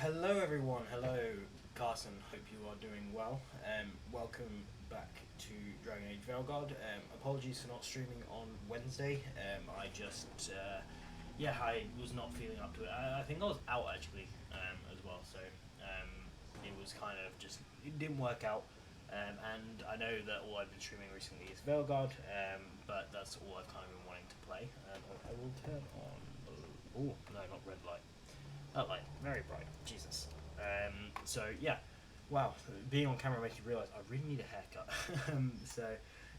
Hello everyone, hello Carson, hope you are doing well. Welcome back to Dragon Age Veilguard. Apologies for not streaming on Wednesday. I was not feeling up to it. I think I was out actually as well, so it was kind of just, it didn't work out. And I know that all I've been streaming recently is Veilguard, but that's all I've kind of been wanting to play. I will turn on, oh no, not red light. That light, very bright. Jesus. So yeah, wow. Being on camera makes you realise I really need a haircut. So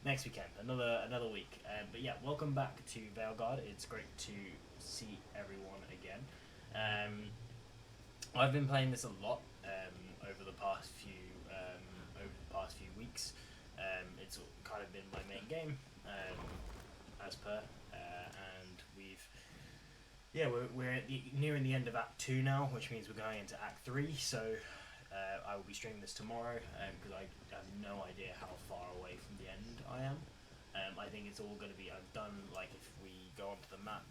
next weekend, another week. But yeah, welcome back to Veilguard. It's great to see everyone again. I've been playing this a lot over the past few weeks. It's kind of been my main game, as per, and we're nearing the end of Act 2 now, which means we're going into Act 3, so I will be streaming this tomorrow, because I have no idea how far away from the end I am. I think it's all going to be, I've done, like, if we go onto the map,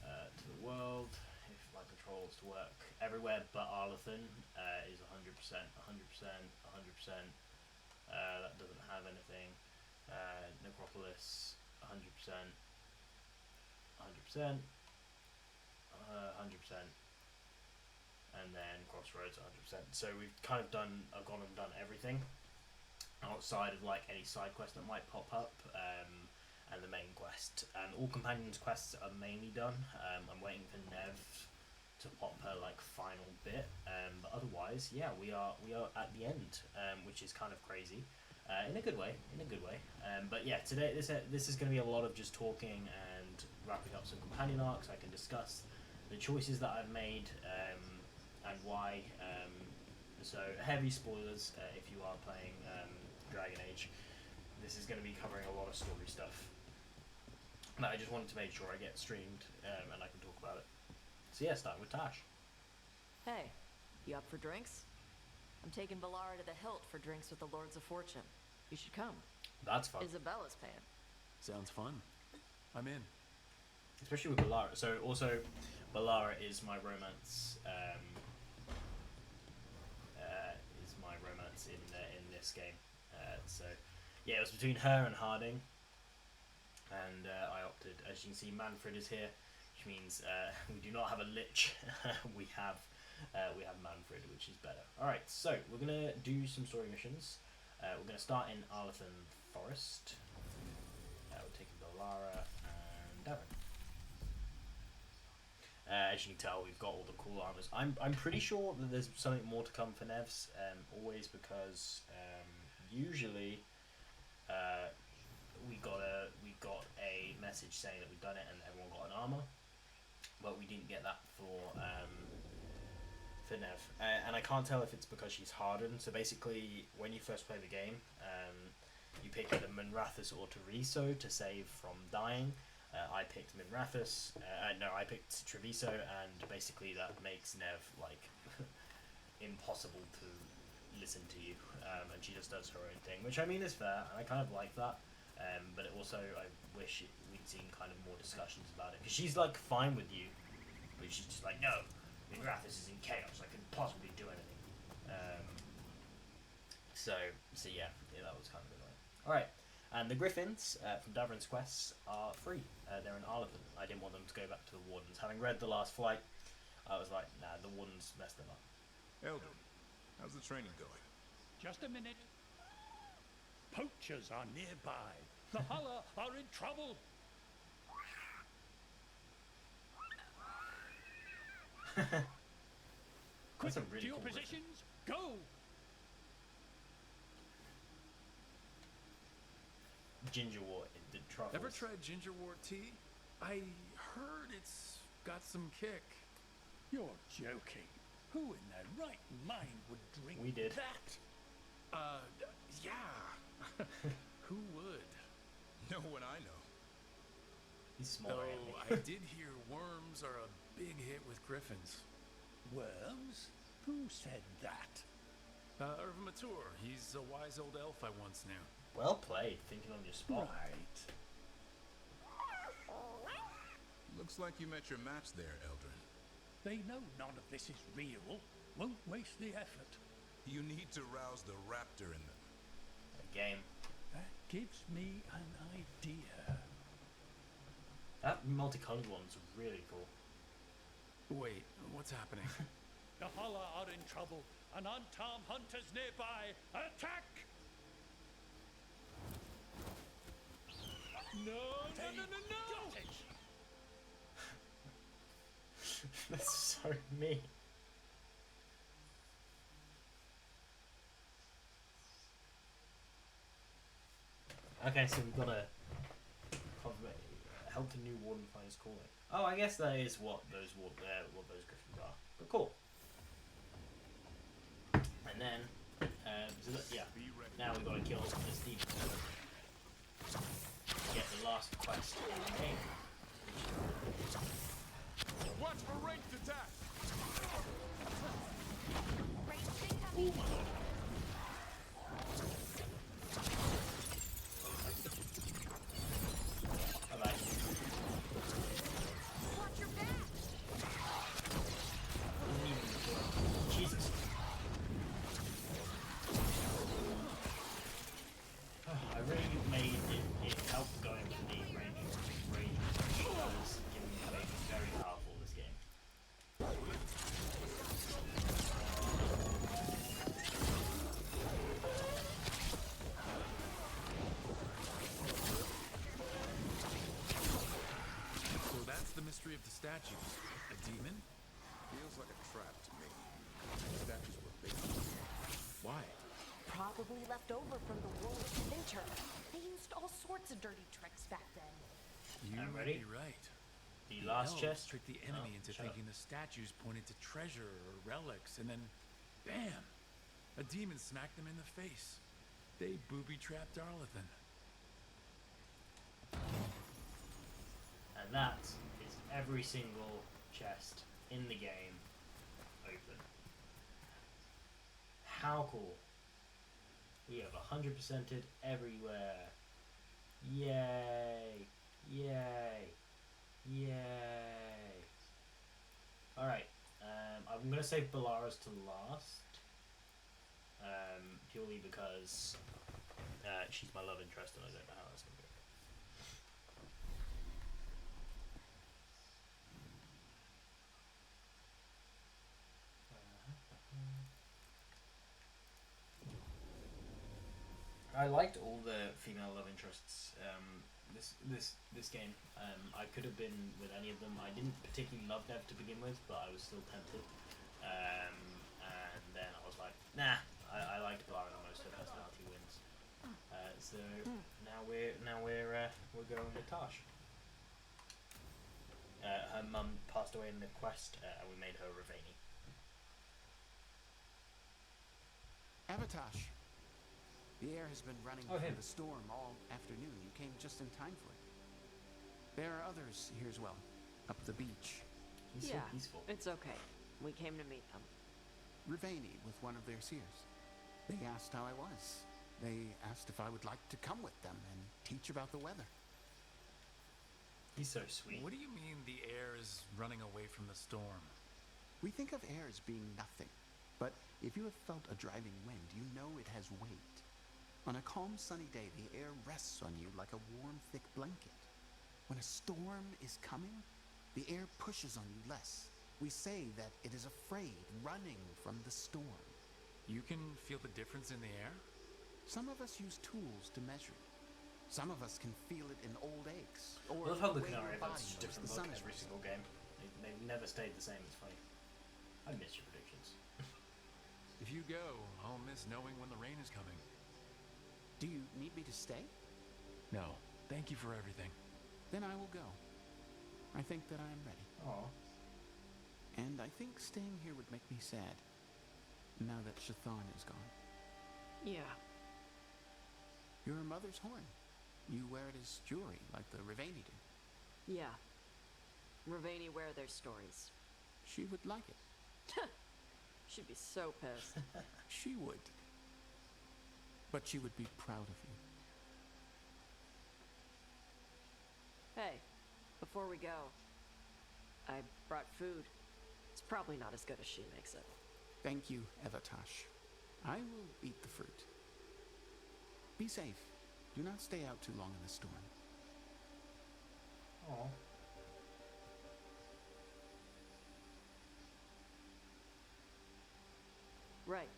to the world, if my controls to work, everywhere but Arlathan is 100%, 100%, that doesn't have anything, Necropolis, 100%, 100%, 100%, and then Crossroads 100%. So we've kind of I've gone and done everything outside of like any side quest that might pop up, and the main quest. And all companions quests are mainly done. I'm waiting for Nev to pop her like final bit, but otherwise, yeah, we are at the end, which is kind of crazy. In a good way. But yeah, today this is going to be a lot of just talking and wrapping up some companion arcs. I can discuss the choices that I've made, and why. So heavy spoilers if you are playing Dragon Age. This is going to be covering a lot of story stuff. And I just wanted to make sure I get streamed and I can talk about it. So yeah, starting with Tash. Hey, you up for drinks? I'm taking Valara to the Hilt for drinks with the Lords of Fortune. You should come. That's fun. Isabella's paying. Sounds fun. I'm in. Especially with Valara. So also, Valara is my romance. In this game. So yeah, it was between her and Harding, and I opted. As you can see, Manfred is here, which means we do not have a Lich. we have Manfred, which is better. All right, so we're gonna do some story missions. We're gonna start in Arlathan Forest. We're taking Valara and Darren. As you can tell, we've got all the cool armors. I'm pretty sure that there's something more to come for Nevs, always, because usually we got a message saying that we've done it and everyone got an armor, but we didn't get that for Nev. And I can't tell if it's because she's hardened. So basically, when you first play the game, you pick either Minrathous or Treviso to save from dying. I picked Minrathous. I picked Treviso, and basically that makes Nev like impossible to listen to you, and she just does her own thing, which I mean is fair, and I kind of like that. But it also, I wish we'd seen kind of more discussions about it, because she's like fine with you, but she's just like, no, Minrathous is in chaos. I couldn't possibly do anything. So yeah, that was kind of annoying. All right. And the Griffins from Davrin's quests are free. They're in Arlathan. I didn't want them to go back to the Wardens. Having read The Last Flight, I was like, nah, the Wardens messed them up. Eldrin, how's the training going? Just a minute. Poachers are nearby. The Hulla are in trouble. That's a really to your cool positions. Go. Gingerwort in the truffles. Ever tried gingerwort tea? I heard it's got some kick. You're joking. Who in their right mind would drink We did. that? Yeah. Who would? No one I know. He's small. Though I did hear worms are a big hit with griffins. Worms? Who said that? Irva Mature. He's a wise old elf I once knew. Well played, thinking on your spot. Right. Looks like you met your match there, Eldrin. They know none of this is real. Won't waste the effort. You need to rouse the raptor in them. A game. That gives me an idea. That multicolored one's really cool. Wait, what's happening? The Hala are in trouble. An unarmed hunters nearby. Attack! No, no, no, no, no! That's so mean. Okay, so we've got a help the new warden find his calling. Oh, I guess that is what those griffins are. But cool. And then, so that, yeah. Now we've got to kill this demon. Get the last quest in the game. Watch for ranged attack! Bye-bye. Watch your back! Jesus. I really made it help going to the range because giving me very powerful this game. So that's the mystery of the statues. A demon? Feels like a trap to me. The statues were big. Why? Probably left over from the war with Winter. They used all sorts of dirty tricks back then. You I'm might ready. be right. The last elves chest. tricked the enemy Oh, into shut up. thinking the statues pointed to treasure or relics, and then, bam! A demon smacked them in the face. They booby-trapped Darlathan. And that is every single chest in the game open. How cool. We have 100%ed everywhere. Yay! Yay! Yay! Alright, I'm gonna save Balara's to last. Purely because she's my love interest and I don't know how that's gonna go. I liked all the female love interests. This game. I could have been with any of them. I didn't particularly love Nev to begin with, but I was still tempted. And then I was like, nah. I liked Balara the most. Her personality wins. So now we're going with Tash. Her mum passed away in the quest, and we made her Ravani. Avatash. The air has been running Oh, from him. the storm all afternoon. You came just in time for it. There are others here as well, up the beach. He's Yeah, so peaceful. it's okay. We came to meet them. Ravani with one of their seers. They asked how I was. They asked if I would like to come with them and teach about the weather. He's so sweet. What do you mean the air is running away from the storm? We think of air as being nothing, but if you have felt a driving wind, you know it has weight. On a calm, sunny day, the air rests on you like a warm, thick blanket. When a storm is coming, the air pushes on you less. We say that it is afraid, running from the storm. You can feel the difference in the air? Some of us use tools to measure it. Some of us can feel it in old aches, I or love how the the way Canary your body Events is a knows different the look sun is every rising. single game. They've never stayed the same. It's funny. I miss your predictions. If you go, I'll miss knowing when the rain is coming. Do you need me to stay? No, thank you for everything. Then I will go. I think that I am ready. Aw. And I think staying here would make me sad, now that Shathan is gone. Yeah. Your mother's horn. You wear it as jewelry, like the Ravani do. Yeah. Ravani wear their stories. She would like it. She'd be so pissed. She would. But she would be proud of you. Hey, before we go, I brought food. Probably not as good as she makes it. Thank you, Evatash. I will eat the fruit. Be safe. Do not stay out too long in the storm. Oh. Right.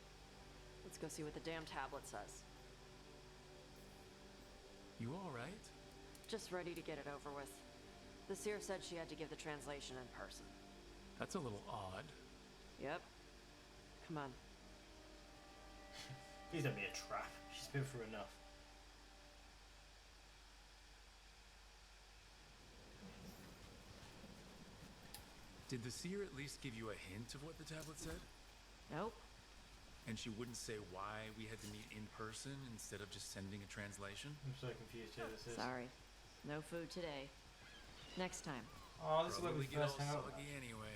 Let's go see what the damn tablet says. You all right? Just ready to get it over with. The seer said she had to give the translation in person. That's a little odd. Yep. Come on. Please don't be a trap. She's been through enough. Did the seer at least give you a hint of what the tablet said? Nope. And she wouldn't say why we had to meet in person instead of just sending a translation? I'm so confused who this is. Sorry. No food today. Next time. Oh, this is where we Probably get first all hang out. soggy anyway.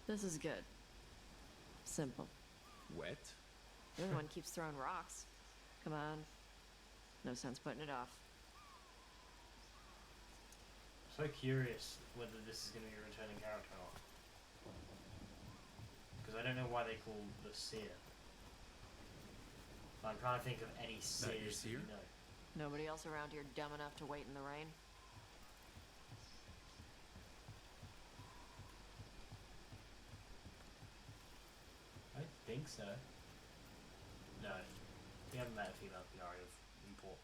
This is good. Simple. Wet? The other one keeps throwing rocks. Come on. No sense putting it off. So curious whether this is going to be a returning character or not. Because I don't know why they call the seer. I'm trying to think of any That your seers that you seer? know. Nobody else around here dumb enough to wait in the rain? I don't think so. No. We haven't met a female Qunari of import.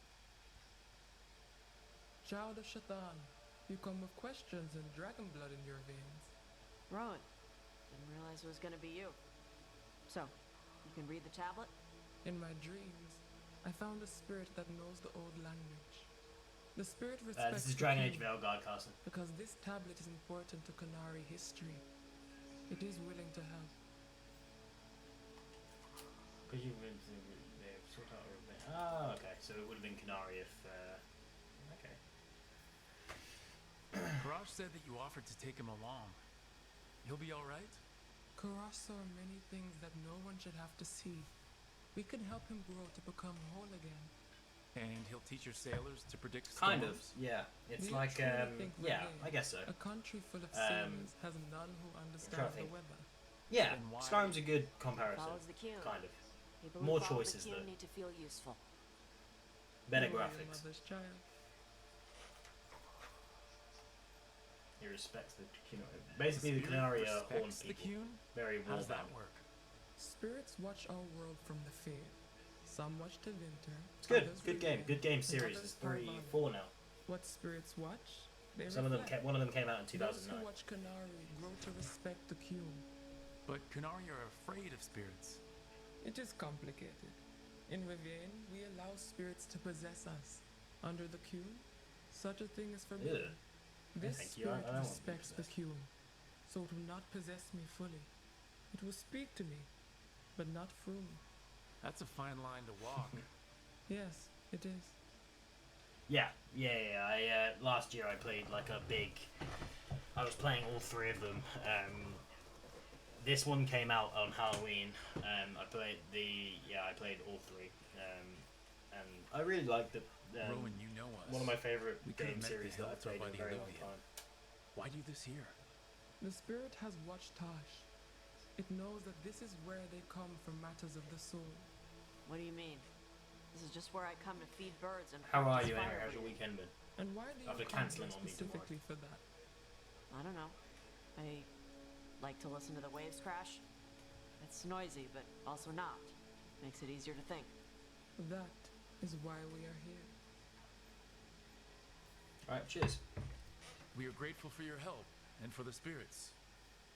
Child of Shaitan, you come with questions and dragon blood in your veins. Rowan. Didn't realize it was gonna be you. So, you can read the tablet? In my dreams, I found a spirit that knows the old language. The spirit This respects is the Dragon Age king Veilguard castle. because this tablet is important to Qunari history. It is willing to help. Because you've been to sort out a bit. Oh, okay. So it would have been Qunari if. Okay. Karash said that you offered to take him along. He'll be alright? Karash saw many things that no one should have to see. We can help him grow to become whole again. And he'll teach your sailors to predict Kind of. storms? Yeah. It's Do you like. truly think we're Yeah, here? I guess so. A country full of sailors has none who understand the think. weather. Yeah. Then why- Skyrim's a good comparison. Follows the Qun. Kind of. People More who follow choices, the Qun though. need to feel useful. Better You are your graphics. mother's child. He respects the Qunari. Basically, the spirit Qunari are horned respects the people. Qun? Very How does that warbound. work? Spirits watch our world from the fair. Some watch the winter. It's good. others Good game. remain, Good game and series. others There's 3, survive. 4 now. What spirits watch? They Some of them reflect. one of them came out in Those who 2009. watch Qunari grow to respect the Qun. But Qunari are afraid of spirits. It is complicated. In Rivain, we allow spirits to possess us. Under the Qun, such a thing is forbidden. Ew. This Thank you. I spirit don't want to be respects the possessed. Qun, so it will not possess me fully. It will speak to me, but not through me. That's a fine line to walk. Yes, it is. Yeah. I last year I played like a big. I was playing all 3 of them. This one came out on Halloween. I played all 3. And I really liked it. Rowan, you know us. One of my favorite We could've game met series the that I've Helter played in by a the very long Olivia. time. Why do this here? The spirit has watched Tosh. It knows that this is where they come for matters of the soul. What do you mean? This is just where I come to feed birds and How are practice you anyway? fire How's your breathing. weekend been? And why do you After come cancelling here on me tomorrow. specifically for that? I don't know. I like to listen to the waves crash. It's noisy, but also not. Makes it easier to think. That is why we are here. Alright, cheers. We are grateful for your help and for the spirits.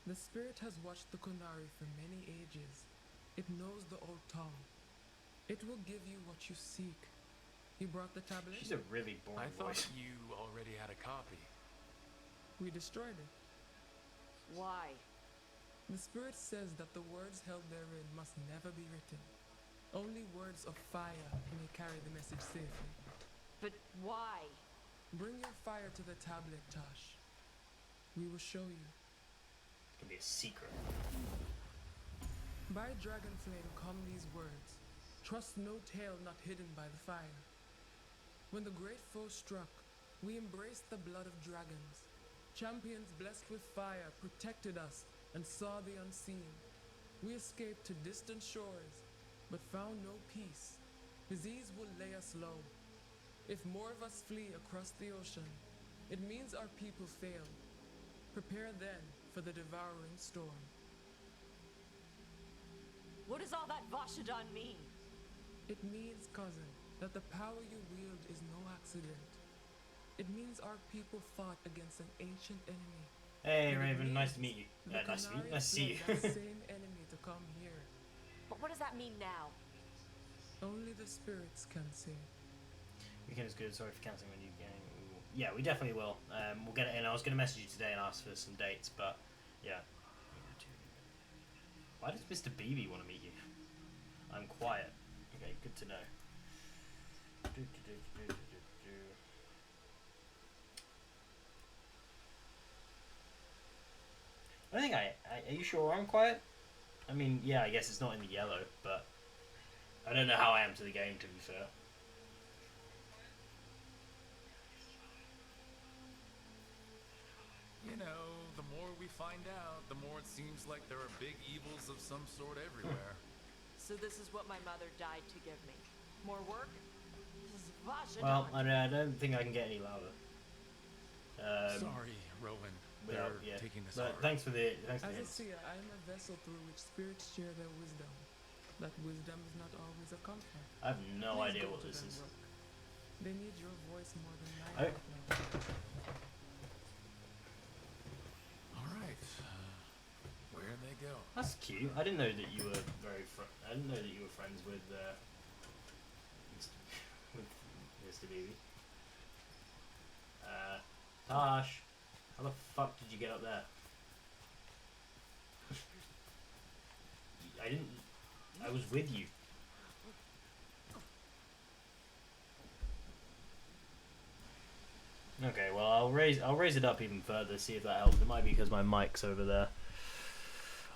The spirit has watched the Qunari for many ages. It knows the old tongue. It will give you what you seek. You brought the tablet? She's a really I boring thought voice. you already had a copy. We destroyed it. Why? The spirit says that the words held therein must never be written. Only words of fire may carry the message safely. But why? Bring your fire to the tablet, Tosh. We will show you. It can be a secret. By Dragonflame come these words. Trust no tale not hidden by the fire. When the great foe struck, we embraced the blood of dragons. Champions blessed with fire protected us and saw the unseen. We escaped to distant shores, but found no peace. Disease will lay us low. If more of us flee across the ocean, it means our people failed. Prepare then for the devouring storm. What does all that Vashadan mean? It means, cousin, that the power you wield is no accident. It means our people fought against an ancient enemy. Hey, And it Raven, nice to means meet you. the Nice to meet you. Canarians Nice to see you. led that same enemy to come here. But what does that mean now? Only the spirits can say. Weekend is good. Sorry for cancelling when you getting. Yeah, we definitely will. We'll get it in. I was going to message you today and ask for some dates, but yeah. Why does Mr. BB want to meet you? I'm quiet. Okay, good to know. I think are you sure I'm quiet? I mean, yeah, I guess it's not in the yellow, but I don't know how I am to the game, to be fair. You know, the more we find out, the more it seems like there are big evils of some sort everywhere. So this is what my mother died to give me. More work? This is Vashadan. Well, I don't think I can get any louder. Sorry, Rowan. Without, They're yeah. taking this But hard. thanks for the As a hints. seer, I am a vessel through which spirits share their wisdom. That wisdom is not always a comfort. I have no Please idea go what to this them, is. Rook. They need your voice more than mine Oh. right now. All right. Where'd they go? That's cute. I didn't know that you were I didn't know that you were friends with Mr. BB. Tosh, how the fuck did you get up there? I didn't. I was with you. Okay, well I'll raise it up even further, see if that helps. It might be because my mic's over there.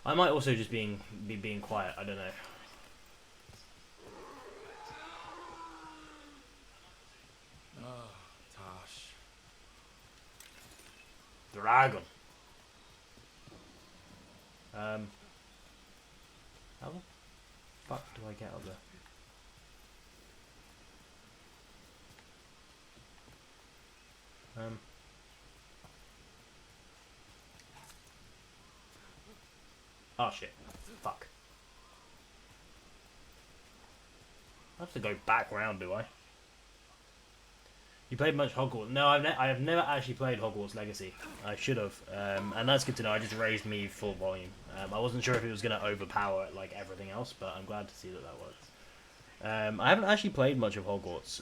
I might also just be being quiet. I don't know. Oh, Tosh. Dragon. How the fuck do I get up there? Oh shit. Fuck. I have to go back round, do I? You played much Hogwarts? No, I have never actually played Hogwarts Legacy. I should have, and that's good to know. I just raised me full volume. I wasn't sure if it was going to overpower like everything else, but I'm glad to see that that works. I haven't actually played much of Hogwarts,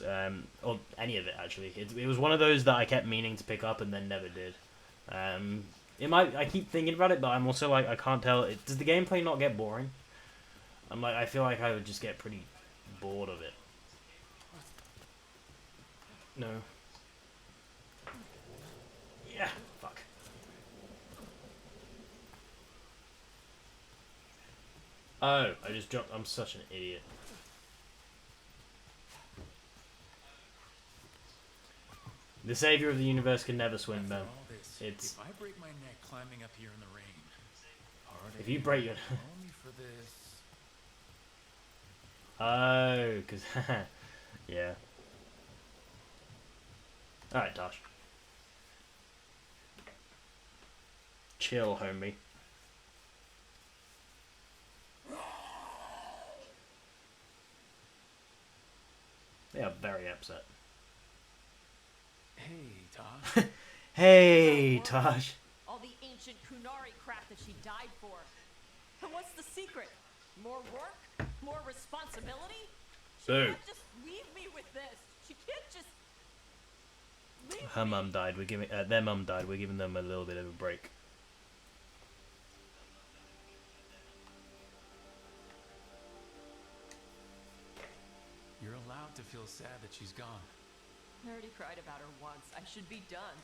or any of it actually. It was one of those that I kept meaning to pick up and then never did. I keep thinking about it, but I'm also like I can't tell. Does the gameplay not get boring? I feel like I would just get pretty bored of it. No. Yeah, fuck. Oh, I just jumped. I'm such an idiot. The savior of the universe can never swim, After man. all this, It's if I break my neck climbing up here in the rain, pardon if you break your. only for this. Oh, cause yeah. All right, Tosh. Chill, homie. They are very upset. Hey, Tosh. Hey, Tosh. All the ancient Kunari crap that she died for. And what's the secret? More work? More responsibility? She Boo. can't just leave me with this. She can't just leave Her me. mum died. We're giving their mum died. We're giving them a little bit of a break. You're allowed to feel sad that she's gone. I already cried about her once. I should be done.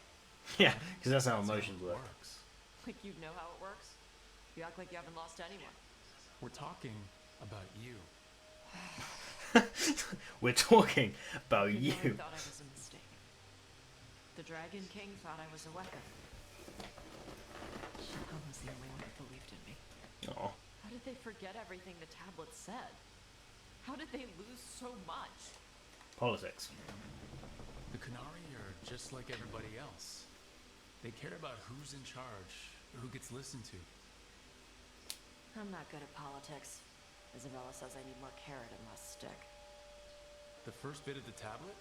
Yeah, because that's how That's emotions how it work. works. Like you know how it works? You act like you haven't lost anyone. We're talking about you. We're talking about You you. know, I thought I was a The Dragon King thought I was a weapon. Shilham was the only one who believed in me. Oh. How did they forget everything the tablet said? How did they lose so much? Politics. The Qunari are just like everybody else. They care about who's in charge, or who gets listened to. I'm not good at politics. Isabella says I need more carrot and less stick. The first bit of the tablet?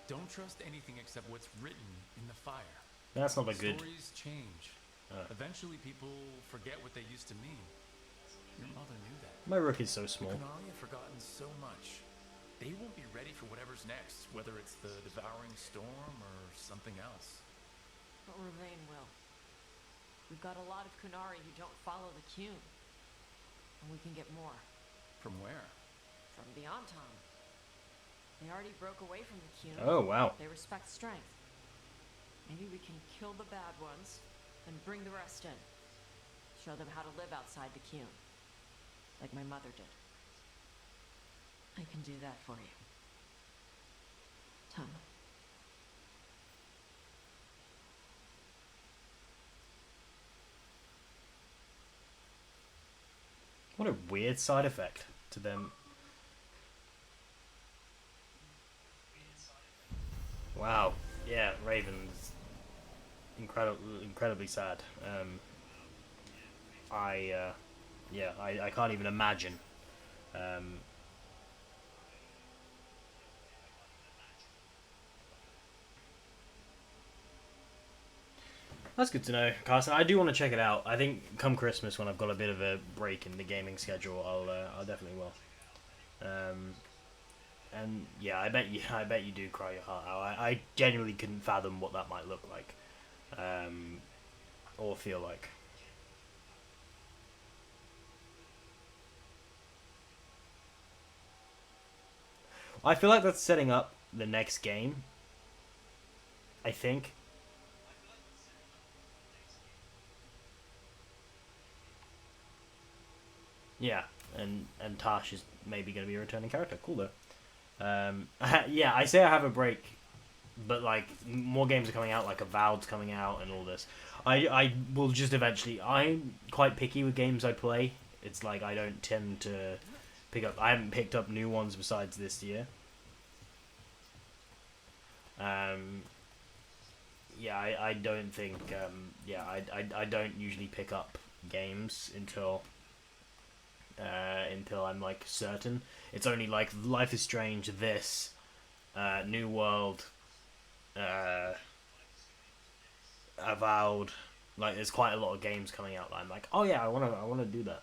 Don't trust anything except what's written in the fire. That's not a good. Stories change. Eventually people forget what they used to mean. Your mother knew that. My rook is so small. The Qunari have forgotten so much. They won't be ready for whatever's next, whether it's the devouring storm or something else. But Ravain will. We've got a lot of Qunari who don't follow the Qun. And we can get more. From where? From the Anton. They already broke away from the Qun. Oh, wow. They respect strength. Maybe we can kill the bad ones and bring the rest in. Show them how to live outside the Qun. Like my mother did. I can do that for you. Tama. What a weird side effect to them. Wow. Yeah, Raven's incredibly sad. I can't even imagine. That's good to know, Carson. I do want to check it out. I think come Christmas, when I've got a bit of a break in the gaming schedule, I'll definitely will. And yeah, I bet you do cry your heart out. I genuinely couldn't fathom what that might look like, or feel like. I feel like that's setting up the next game. I think. Yeah, and Tash is maybe going to be a returning character. Cool though. Yeah, I say I have a break, but like more games are coming out, like Avowed's coming out and all this. I will just eventually. I'm quite picky with games I play. It's like I don't tend to pick up. I haven't picked up new ones besides this year. Yeah, I don't think. Yeah, I don't usually pick up games until I'm like certain. It's only like Life is Strange, this, New World, Avowed. Like there's quite a lot of games coming out that I'm like, oh yeah, I wanna do that.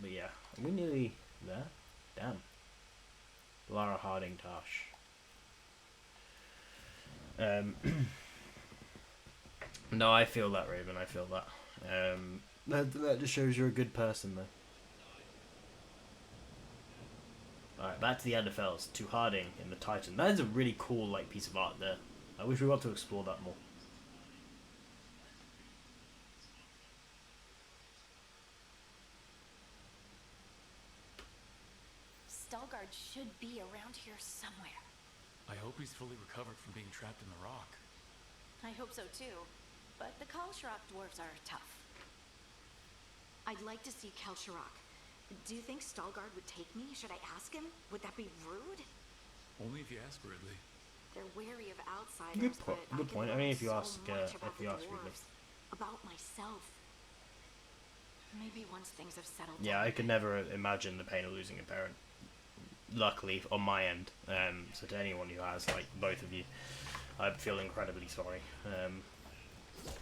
But yeah, are we nearly there? Damn. Lara Harding Tosh. No, I feel that, Raven. I feel that. That just shows you're a good person, though. Alright, back to the Enderfells, to Harding in the Titan. That is a really cool like piece of art there. I wish we got to explore that more. Stalgard should be around here somewhere. I hope he's fully recovered from being trapped in the rock. I hope so too, but the Kalsharok dwarves are tough. I'd like to see Kalsharok. Do you think Stalgard would take me? Should I ask him? Would that be rude? Only if you ask Ridley. They're wary of outsiders. Good point. I mean, if you ask Ridley. About myself. Maybe once things have settled. Yeah, I could never imagine the pain of losing a parent. Luckily, on my end. So to anyone who has, like both of you, I feel incredibly sorry.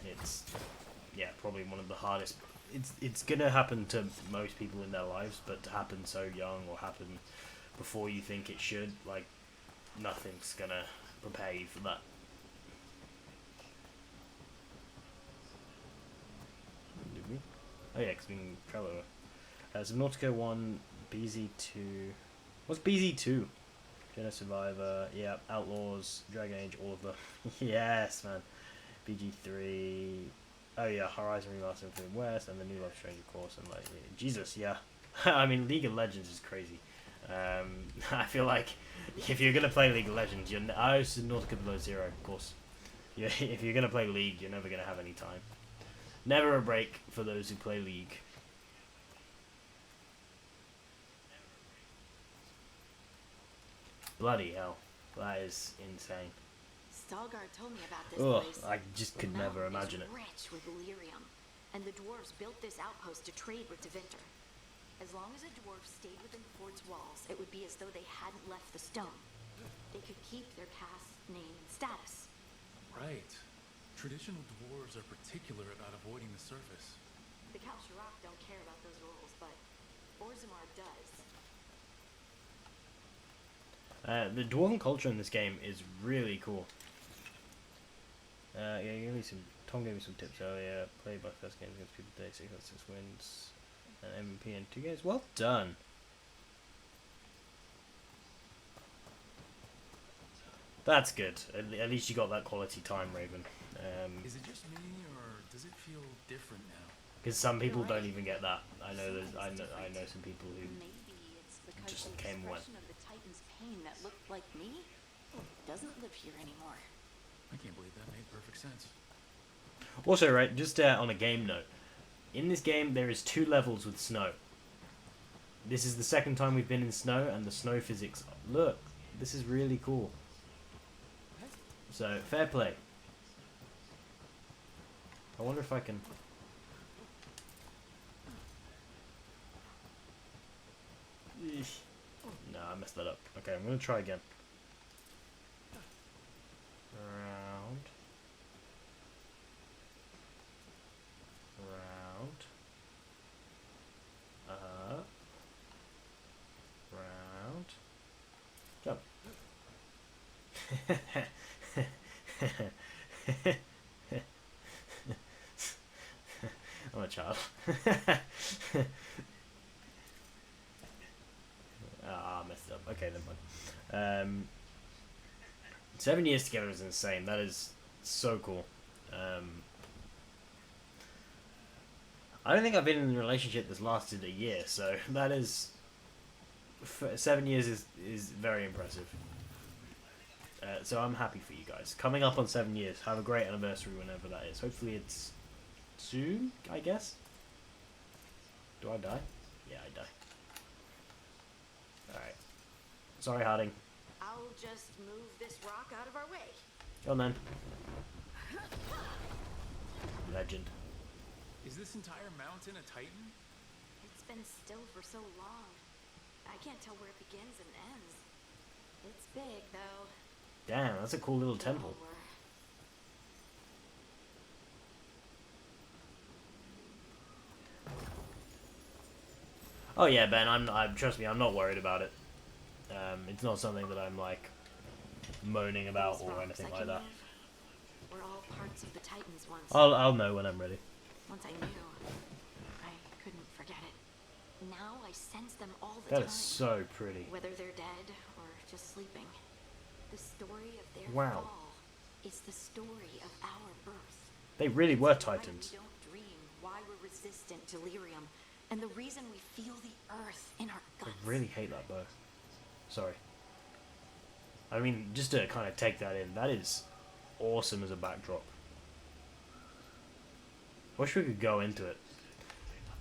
It's probably one of the hardest. It's gonna happen to most people in their lives, but to happen so young or happen before you think it should, like nothing's gonna prepare you for that. Did we? Oh yeah, because we can travel over. Subnautica 1, BZ2. What's BZ2? Jenna Survivor, yeah, Outlaws, Dragon Age, all of them. Yes, man. BG3. Oh yeah, Horizon Remastered Forbidden West, and the new Life Strange, of course, and like Jesus, yeah. I mean, League of Legends is crazy. I feel like If you're gonna play League of Legends, I was Nautica Below Zero, of course. Yeah, if you're gonna play League, you're never gonna have any time. Never a break for those who play League. Bloody hell, that is insane. Stalgard told me about this Ugh, place. I just could The never mountain imagine is it. rich with lyrium, and the dwarves built this outpost to trade with Tevinter. As long as a dwarf stayed within the fort's walls, it would be as though they hadn't left the stone. They could keep their caste, name, and status. Right. Traditional dwarves are particular about avoiding the surface. The Kalsharok don't care about those rules, but Orzammar does. The dwarven culture in this game is really cool. Yeah, Tom gave me some tips earlier. Played my first game against people today, 6 out of 6 wins. And MVP in 2 games. Well done. That's good. At least you got that quality time, Raven. Is it just me, or does it feel different now? Because some people You're right. don't even get that. I know some people who Maybe it's because just the came wet. expression of the Titan's pain that looked like me doesn't live here anymore. I can't believe that made perfect sense. Also, right, just on a game note, in this game there is 2 levels with snow. This is the second time we've been in snow, and the snow physics. Look, this is really cool. So, fair play. I wonder if I can. Eesh. No, I messed that up. Okay, I'm gonna try again. Round. Round. Round. Jump. I'm a child. I messed up. Okay, never mind. 7 years together is insane. That is so cool. I don't think I've been in a relationship that's lasted a year, so that is 7 years is very impressive. So I'm happy for you guys. Coming up on 7 years. Have a great anniversary whenever that is. Hopefully it's soon, I guess. Do I die? Yeah, I die. Alright. Sorry, Harding. I'll just move this rock out of our way. Go on then. Legend. Is this entire mountain a titan? It's been still for so long. I can't tell where it begins and ends. It's big, though. Damn, that's a cool little temple. Oh yeah, Ben. I'm trust me. I'm not worried about it. It's not something that I'm like moaning about These or rocks anything I like can that. move were all parts of the Titans once. I'll know when I'm ready. Once I knew, I couldn't forget it. Now I sense them all the That time. is so pretty. Whether they're dead or just sleeping. The story of their Wow. fall is the story of our birth. They really were It's why titans. we don't dream, why we're resistant to lyrium, and the reason we feel the earth in our I guts. really hate that bow. Sorry. I mean, just to kind of take that in, that is awesome as a backdrop. Wish we could go into it.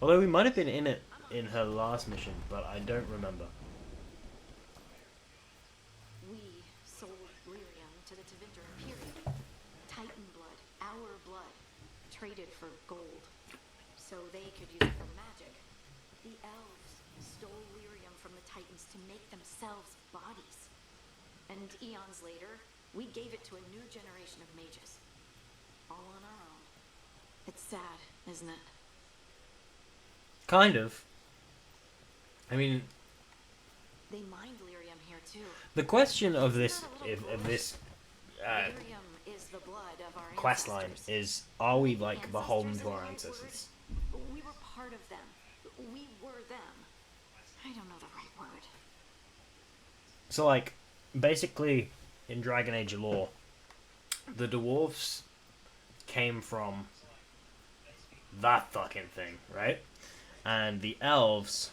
Although we might have been in it in her last mission, but I don't remember. We sold lyrium to the Tevinter Imperium. Titan blood, our blood, traded for gold. So they could use it for magic. The elves stole lyrium from the Titans to make themselves bodies. And eons later, we gave it to a new generation of mages. All on our own. It's sad, isn't it? Kind of. I mean, They mined lyrium here too. the question of this, of this Lyrium is the blood of our quest line ancestors. is: are we like Ancestors beholden is to a our hard ancestors? word. We were part of them. We were them. I don't know the right word. So, like, basically, in Dragon Age lore, the dwarves came from that fucking thing, right? And the elves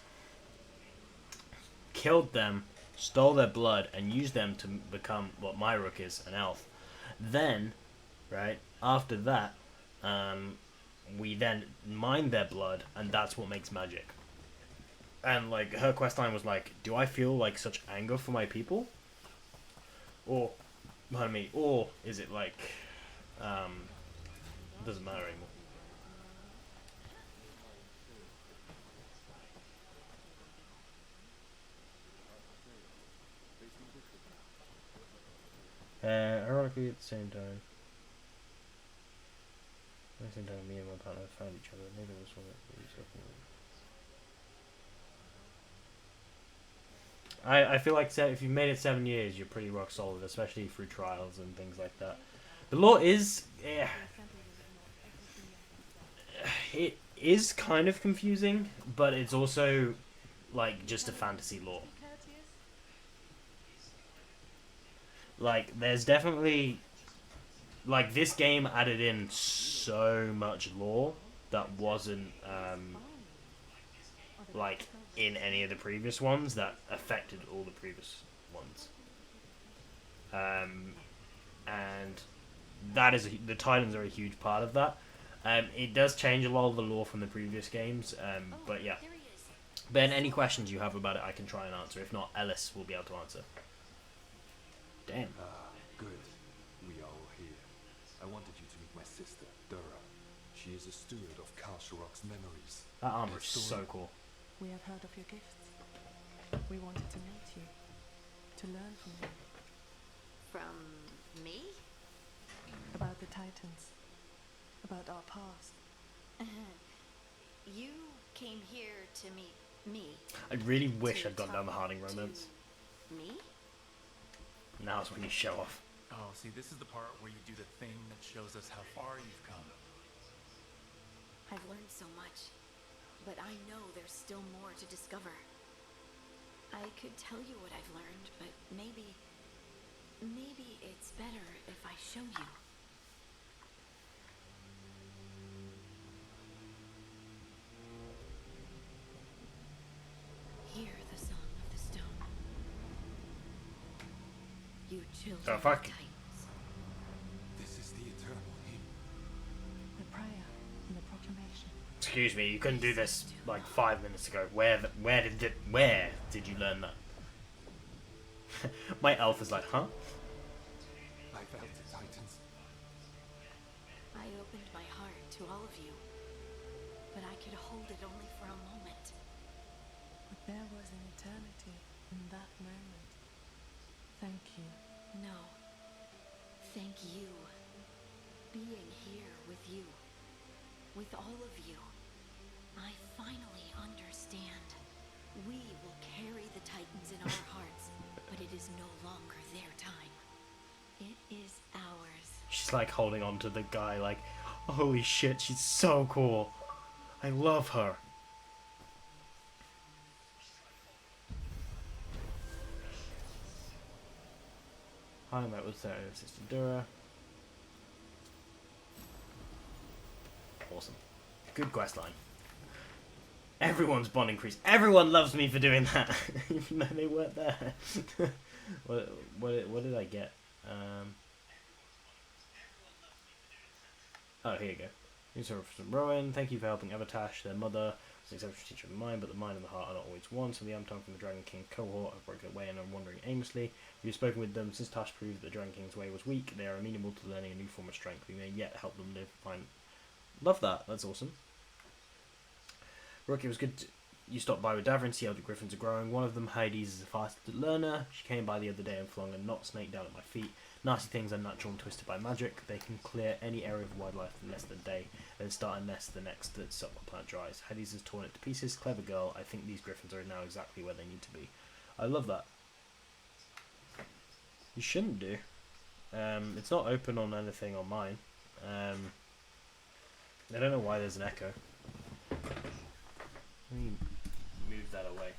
killed them stole their blood, and used them to become what my rook is, an elf. Then, right, after that, we then mine their blood, and that's what makes magic. And, like, her questline was like, do I feel, like, such anger for my people? Or, pardon me, or is it, like, doesn't matter anymore. Ironically, at the same time, me and my partner found each other. Neither of us wanted to be so. I feel like if you've made it 7 years, you're pretty rock solid, especially through trials and things like that. The lore is, it is kind of confusing, but it's also like just a fantasy lore. Like, there's definitely, like, this game added in so much lore that wasn't, like, in any of the previous ones that affected all the previous ones. And that is, the Titans are a huge part of that. It does change a lot of the lore from the previous games, but yeah. Ben, any questions you have about it, I can try and answer. If not, Ellis will be able to answer. Damn. Ah, good. We are all here. I wanted you to meet my sister, Dura. She is a steward of Kalsharok's memories. That armor is so cool. We have heard of your gifts. We wanted to meet you, to learn from you. From me? About the Titans, about our past. You came here to meet me. I really wish To I'd gone down the talk Harding romance. to Me? Now's when you show off. Oh, see, this is the part where you do the thing that shows us how far you've come. I've learned so much, but I know there's still more to discover. I could tell you what I've learned, but maybe it's better if I show you. Hear the song of the stone. You children Oh, of fuck. Titans. This is the eternal hymn. The prayer and the proclamation. Excuse me, you couldn't do this like 5 minutes ago. Where did you learn that? My elf is like, huh? I felt the Titans. I opened my heart to all of you, but I could hold it only for a moment. But there was an eternity in that moment. Thank you. No. Thank you. Being here with you. With all of you. I finally understand. We will carry the Titans in our hearts, but it is no longer their time. It is ours. She's like holding on to the guy like, holy shit, she's so cool. I love her. I met with Sarah, Sister Dura. Awesome. Good questline. Everyone's bond increased. Everyone loves me for doing that, even though they weren't there. What did I get? Oh, here you go. These are from Rowan. Thank you for helping Avatash, their mother. Was an exceptional teacher of mine, but the mind and the heart are not always one. So the Amton from the Dragon King cohort have broken away and are wandering aimlessly. You've spoken with them since Tash proved that the Dragon King's way was weak. They are amenable to learning a new form of strength. We may yet help them live. Fine. Love that. That's awesome. Rook, it was good. You stopped by with Davra and see how the griffins are growing. One of them, Hades, is a fast learner. She came by the other day and flung a knot snake down at my feet. Nasty things are natural and twisted by magic. They can clear any area of wildlife in less than a day, then start a nest the next that supplement plant dries. Hades has torn it to pieces. Clever girl. I think these griffins are now exactly where they need to be. I love that. You shouldn't do. It's not open on anything on mine. I don't know why there's an echo. Let me move that away.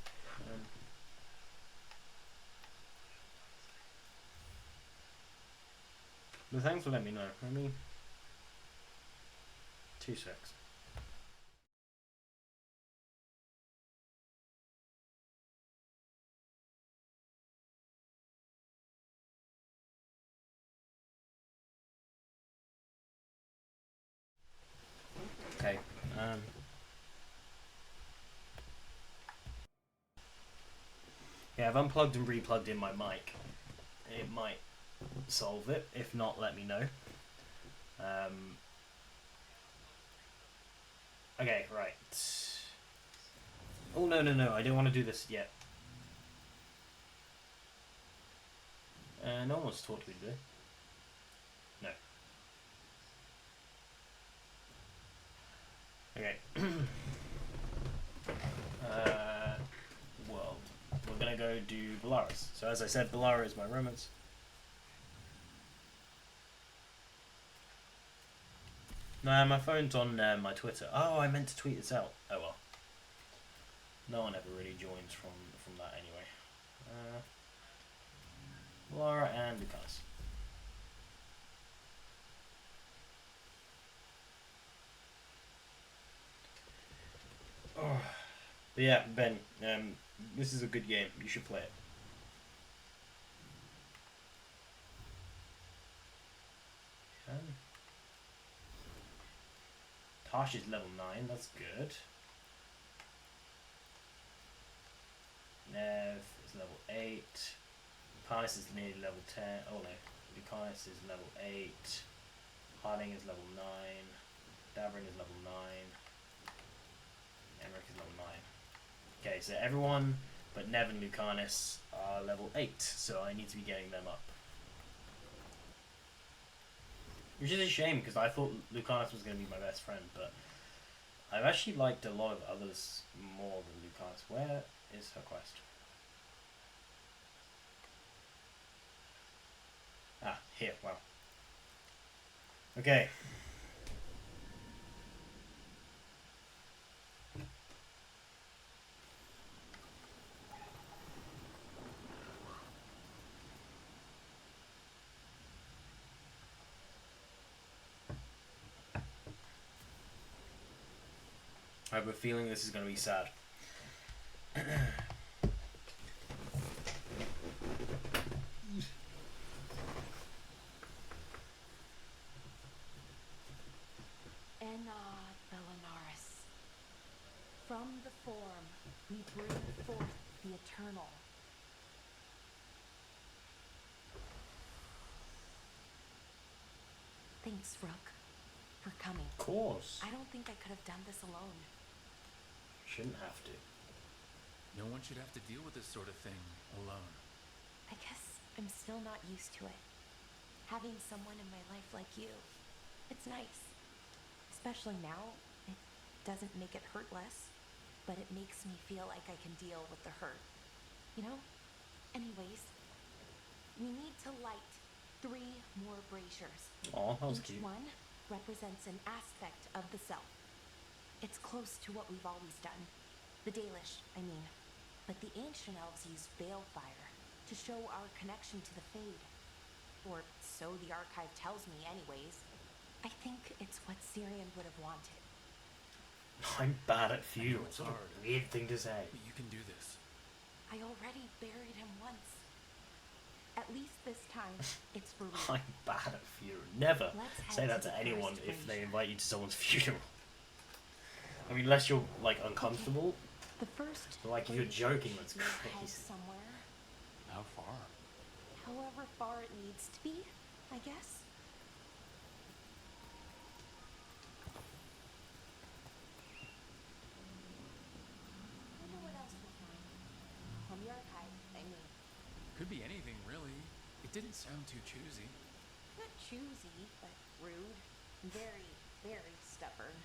But thanks for letting me know. I mean, 2 secs. I've unplugged and replugged in my mic. It might solve it. If not, let me know. Okay, right. Oh, no, I don't want to do this yet. No one wants to talk to me today. No. Okay. World. We're gonna go do Belarus. So as I said, Belarus is my romance. No, my phone's on my Twitter. Oh, I meant to tweet this out. Oh well. No one ever really joins from that anyway. Laura and Lucas. Oh. But yeah, Ben, this is a good game. You should play it. Tosh is level 9, that's good. Nev is level 8. Lucanus is nearly level 10. Oh no. Lucanus is level 8. Harding is level 9. Davrin is level 9. Emmerich is level 9. Okay, so everyone but Nev and Lucanus are level 8, so I need to be getting them up. Which is a shame, because I thought Lucanus was going to be my best friend, but I've actually liked a lot of others more than Lucanus. Where is her quest? Ah, here, wow. Okay. I have a feeling this is going to be sad. Belinaris. From the form, we bring forth the eternal. Thanks, Rook, for coming. Of course. I don't think I could have done this alone. Shouldn't have to. No one should have to deal with this sort of thing alone. I guess I'm still not used to it. Having someone in my life like you. It's nice. Especially now, it doesn't make it hurt less, but it makes me feel like I can deal with the hurt. You know? Anyways, we need to light 3 more braziers. Aw, that was Each cute. one represents an aspect of the self. It's close to what we've always done. The Dalish, I mean. But the ancient elves used balefire to show our connection to the Fade. Or so the archive tells me anyways. I think it's what Syrian would have wanted. I'm bad at funerals. it's What a hard. weird thing to say. But you can do this. I already buried him once. At least this time, it's for real. I'm bad at funerals. Never Let's head say that to to the anyone first if they brazier. invite you to someone's funeral. I mean, unless you're like uncomfortable. The first. But, like, if you're brazier joking, that's should be ahead crazy. somewhere. How far? However far it needs to be, I guess. Wonder what else we'll find. On the archive, I mean. Could be anything, really. It didn't sound too choosy. Not choosy, but rude. Very, very stubborn.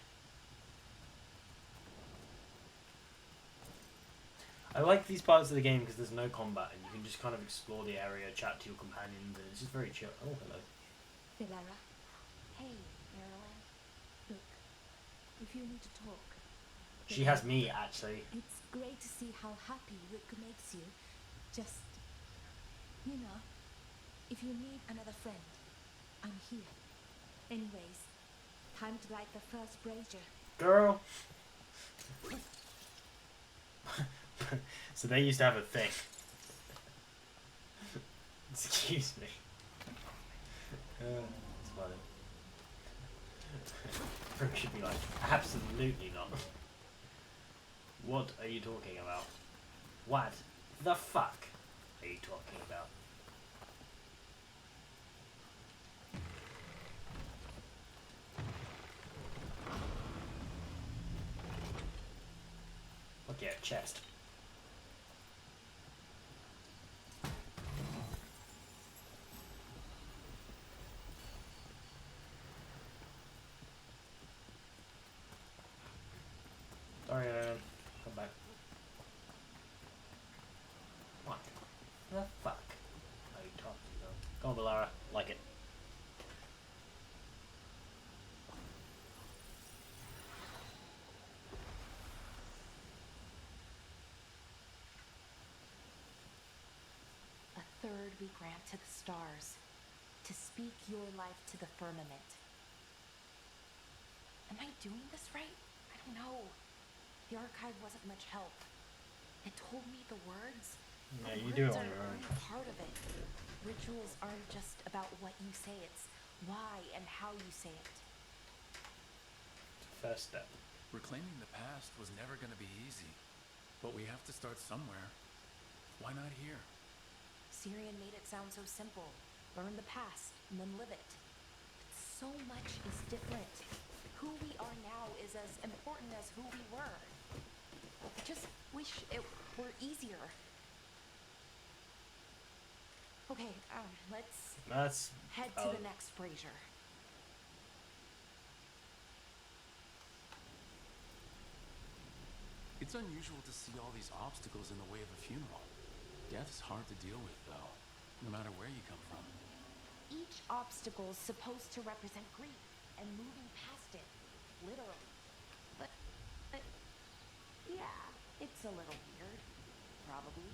I like these parts of the game because there's no combat and you can just kind of explore the area, chat to your companions, and it's just very chill. Oh, hello. Velara. Hey, Marilyn. Look, if you need to talk, She has me, actually. it's great to see how happy Rick makes you. Just, you know, if you need another friend, I'm here. Anyways, time to light the first brazier. Girl. So they used to have a thing. Excuse me. It's funny. Brooke should be like, absolutely not. What are you talking about? What? the fuck are you talking about? Look at chest. Sorry, come back. What the fuck are you talking about? Go on, Valara. Like it. A third we grant to the stars, to speak your life to the firmament. Am I doing this right? I don't know. The archive wasn't much help. It told me the words. Yeah, but you do it words on are your own. only part of it. Rituals aren't just about what you say, it's why and how you say it. First step. Reclaiming the past was never going to be easy, but we have to start somewhere. Why not here? Syrian made it sound so simple. Learn the past and then live it. But so much is different. Who we are now is as important as who we were. I just wish it were easier. Okay, let's head to the next brazier. It's unusual to see all these obstacles in the way of a funeral. Death's hard to deal with, though, no matter where you come from. Each obstacle's supposed to represent grief and moving past it, literally. But yeah, it's a little weird, probably.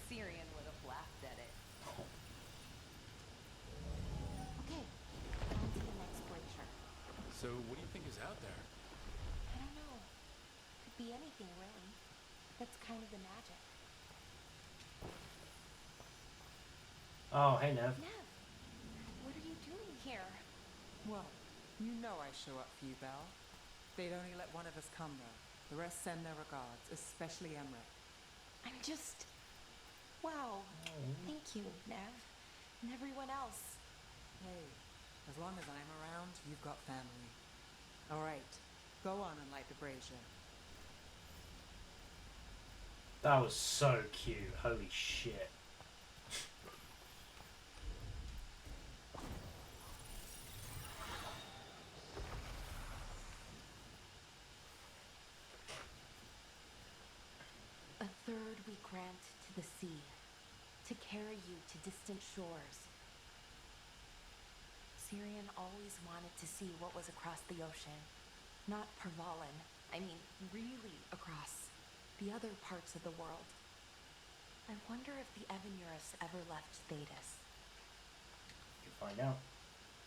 Syrian would have laughed at it. Okay, on to the next brazier. So, what do you think is out there? I don't know. Could be anything, really. That's kind of the magic. Oh, hey, Nev. Nev, what are you doing here? Well, you know I show up for you, Belle. They'd only let one of us come, though. The rest send their regards, especially Emmerich. I'm just... Wow. Thank you, Nev. And everyone else. Hey, as long as I'm around, you've got family. All right, go on and light the brazier. That was so cute. Holy shit. A third we grant to the sea, to carry you to distant shores. Syrian always wanted to see what was across the ocean. Not Pervalin, I mean really across the other parts of the world. I wonder if the Evanurus ever left Thetis. You'll find out.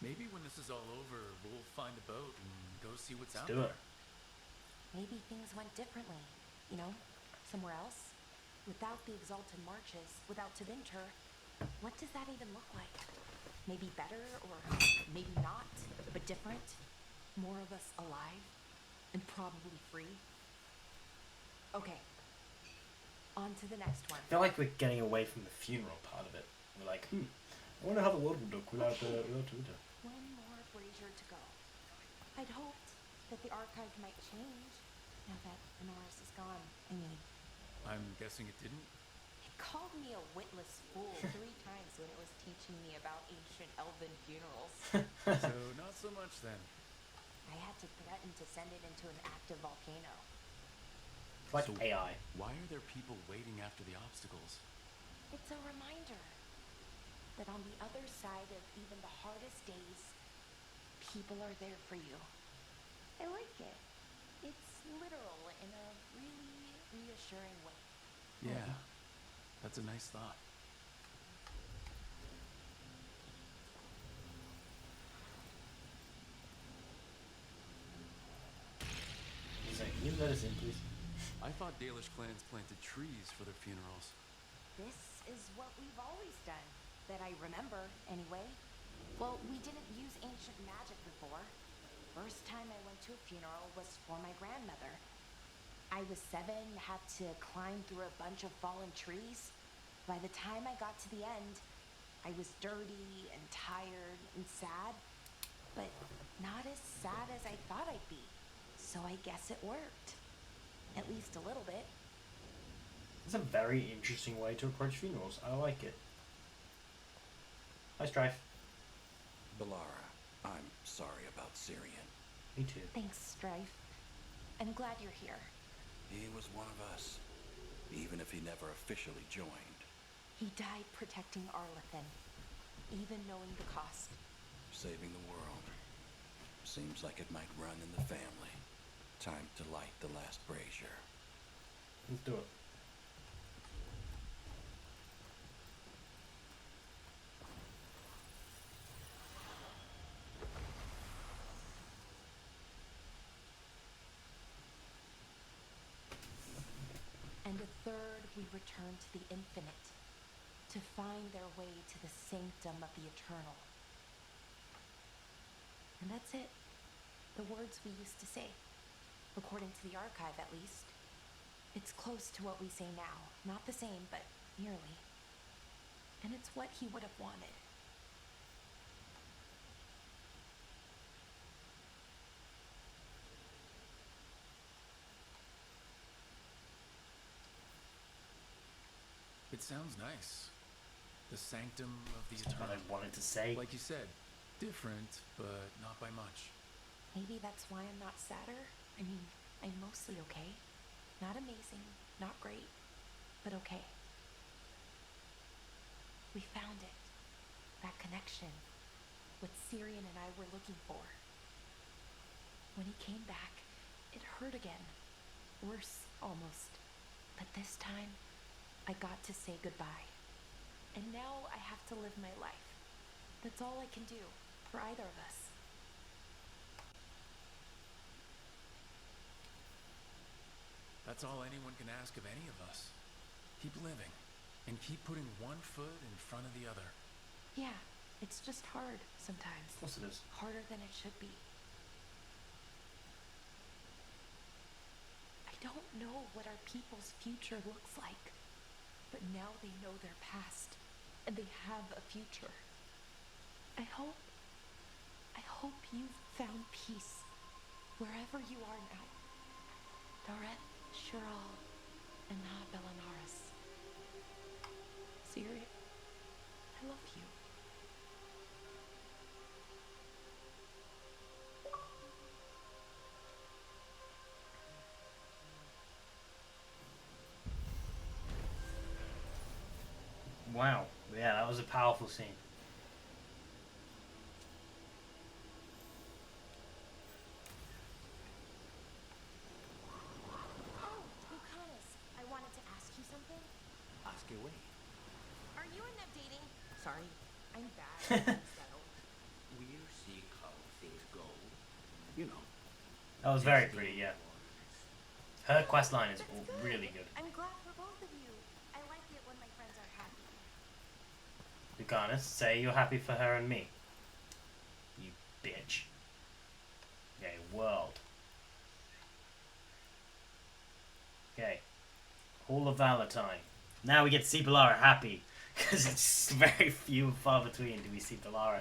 Maybe when this is all over, we'll find a boat and go see what's out Do there. it. Maybe things went differently, you know, somewhere else. Without the Exalted Marches, without Tevinter, what does that even look like? Maybe better, or maybe not, but different? More of us alive, and probably free? Okay, on to the next one. I feel like we're getting away from the funeral part of it. We're like, I wonder how the world would look without Twitter. One more brazier to go. I'd hoped that the archive might change now that Honoris is gone. I mean, I'm guessing it didn't? it called me a witless fool 3 times when it was teaching me about ancient elven funerals. So, not so much then. I had to threaten to send it into an active volcano. It's like So AI. Why are there people waiting after the obstacles? It's a reminder that on the other side of even the hardest days, people are there for you. I like it. It's literal in a really reassuring way. Yeah, that's a nice thought. He's like, can you let us in, please? I thought Dalish clans planted trees for their funerals. This is what we've always done, that I remember, anyway. Well, we didn't use ancient magic before. First time I went to a funeral was for my grandmother. I was 7, had to climb through a bunch of fallen trees. By the time I got to the end, I was dirty and tired and sad, but not as sad as I thought I'd be. So I guess it worked. At least a little bit. It's a very interesting way to approach funerals. I like it. Hi, Strife. Bellara, I'm sorry about Syrian. Me too. Thanks, Strife. I'm glad you're here. He was one of us, even if he never officially joined. He died protecting Arlathan, even knowing the cost. Saving the world. Seems like it might run in the family. Time to light the last brazier. Let's do it. And a third we return to the infinite, to find their way to the sanctum of the eternal. And that's it. The words we used to say, according to the archive at least. It's close to what we say now. Not the same, but nearly. And it's what he would have wanted. It sounds nice. The sanctum of the That's what eternal. I wanted to say. Like you said, different, but not by much. Maybe that's why I'm not sadder. I mean, I'm mostly okay. Not amazing, not great, but okay. We found it. That connection. What Syrian and I were looking for. When he came back, it hurt again. Worse, almost. But this time, I got to say goodbye. And now I have to live my life. That's all I can do for either of us. That's all anyone can ask of any of us. Keep living, and keep putting one foot in front of the other. Yeah, it's just hard sometimes. Of course it is. Harder than it should be. I don't know what our people's future looks like, but now they know their past, and they have a future. I hope you've found peace wherever you are now. Doret, Shiral, and now Belanaris. Syria, I love you. Wow. Yeah, that was a powerful scene. Oh, Lucanus, I wanted to ask you something. Ask away. Are you and Neb dating? Sorry, I'm bad. We'll see how things go. You know. That was very pretty, yeah. Her quest line is really good. I'm glad for both of you. I like it when my friends are happy. Lucanus, say you're happy for her and me. You bitch. Okay, world. Okay. Hall of Valentine. Now we get to see Bellara happy. Because it's very few and far between do we see Bellara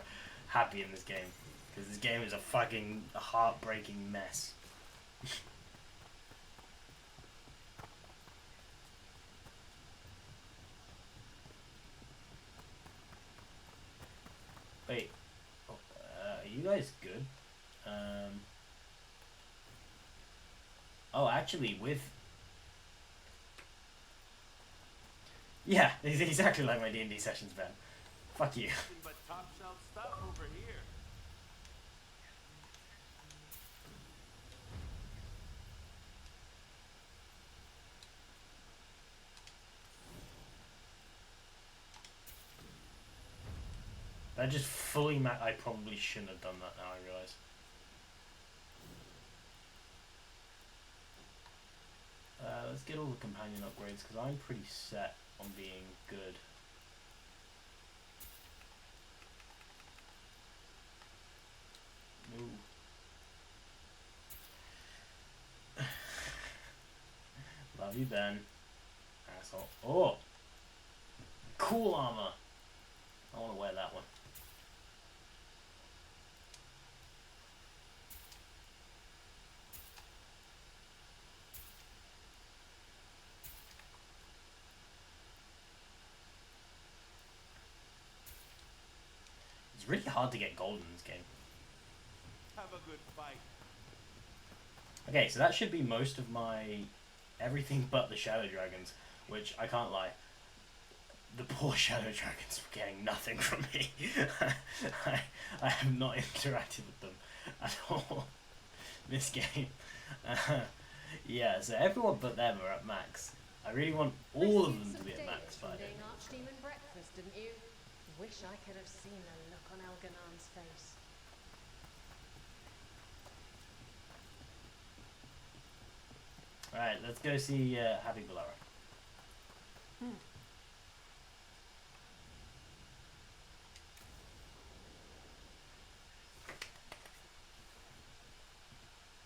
happy in this game. Because this game is a fucking heartbreaking mess. Wait. Oh, are you guys good? Oh, actually, with... Yeah, it's exactly like my D&D sessions, Ben. Fuck you. Nothing but top shelf stuff over here. That just fully I probably shouldn't have done that now, I realise. Let's get all the companion upgrades, because I'm pretty set on being good. Ooh. Have you been, asshole? Oh, cool armor. I want to wear that one. It's really hard to get gold in this game. Have a good fight. Okay, so that should be most of my everything but the shadow dragons, which I can't lie. The poor shadow dragons were getting nothing from me. I have not interacted with them at all this game. Yeah, so everyone but them are at max. I really want all of them to be at max, but I don't. Archdemon breakfast, didn't you? Wish I could have seen the look on Elganon's face. Alright, let's go see Happy Balara.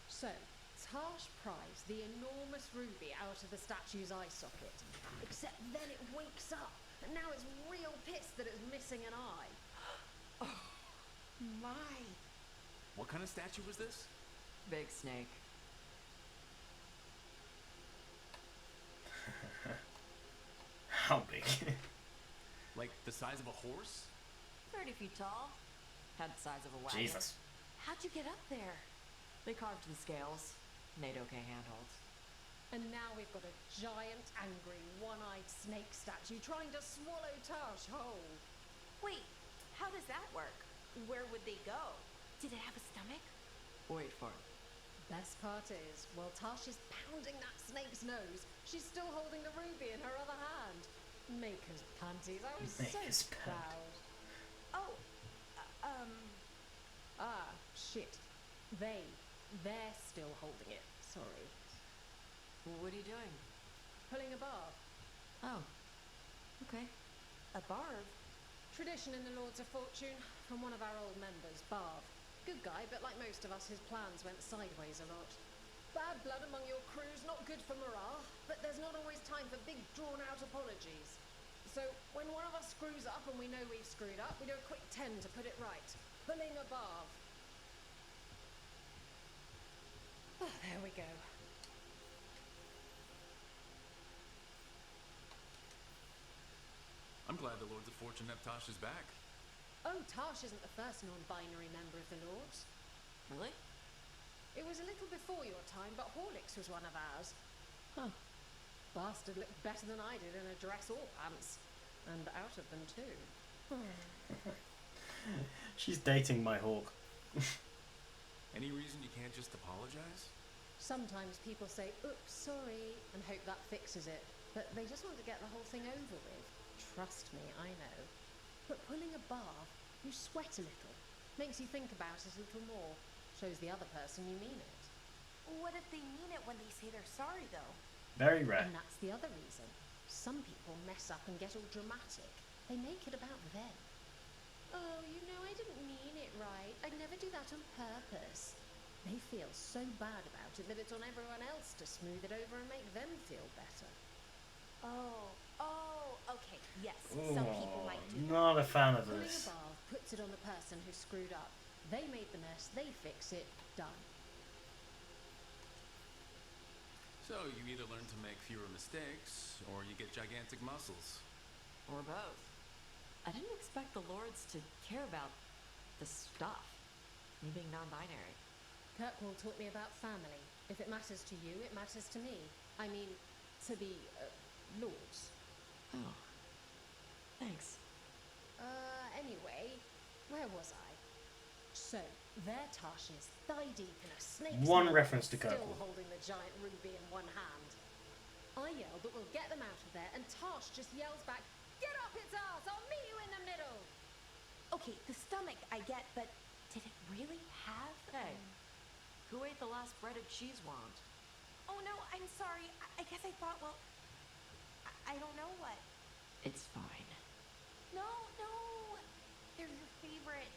So, Tarsh pries the enormous ruby out of the statue's eye socket. Except then it wakes up, and now it's real pissed that it's missing an eye. Oh, my. What kind of statue was this? Big snake. How big? Like the size of a horse? 30 feet tall. Head the size of a wagon. Jesus. How'd you get up there? They carved the scales. Made okay handholds. And now we've got a giant, angry, one-eyed snake statue trying to swallow Tarsh whole. Wait, how does that work? Where would they go? Did it have a stomach? Wait for it. Best part is, while Tarsh is pounding that snake's nose, she's still holding the ruby in her other hand. Maker's panties, I was Maker's so proud. Oh, Ah, shit. They're still holding it. Sorry. What are you doing? Pulling a barb. Oh. Okay. a barb? Tradition in the Lords of Fortune from one of our old members, Barb. Good guy, but like most of us, his plans went sideways a lot. Bad blood among your crew's not good for morale, but there's not always time for big, drawn-out apologies. So, when one of us screws up and we know we've screwed up, we do a quick 10 to put it right. Pulling a barb. Oh, there we go. I'm glad the Lords of Fortune have Tasha's back. Oh, Tash isn't the first non-binary member of the Lords. Really? It was a little before your time, but Horlicks was one of ours. Huh. Bastard looked better than I did in a dress or pants. And out of them, too. She's dating my hawk. Any reason you can't just apologize? Sometimes people say, oops, sorry, and hope that fixes it. But they just want to get the whole thing over with. Trust me, I know. But pulling a bath, you sweat a little. Makes you think about it a little more. Shows the other person you mean it. What if they mean it when they say they're sorry, though? Very rare. And that's the other reason. Some people mess up and get all dramatic. They make it about them. Oh, you know, I didn't mean it right. I'd never do that on purpose. They feel so bad about it that it's on everyone else to smooth it over and make them feel better. Oh, okay, yes. Some people might do that. Not a fan of Pulling this. a bath puts it on the person who screwed up. They made the mess, they fix it, done. So you either learn to make fewer mistakes, or you get gigantic muscles. Or both. I didn't expect the Lords to care about the stuff. Me being non-binary. Kirkwall taught me about family. If it matters to you, it matters to me. I mean, to the, Lords. Oh. Thanks. Anyway, where was I? So, there Tash is, thigh deep in a snake's One mouth, reference to still Kirkwall. holding the giant ruby in one hand. I yell that we'll get them out of there, and Tash just yells back, "Get up its ass! I'll meet you in the middle!" Okay, the stomach I get, but did it really have? Hey. Who ate the last breaded cheese wand? Oh no, I'm sorry. I guess I thought, well, I don't know what. It's fine. No, they're your favorite.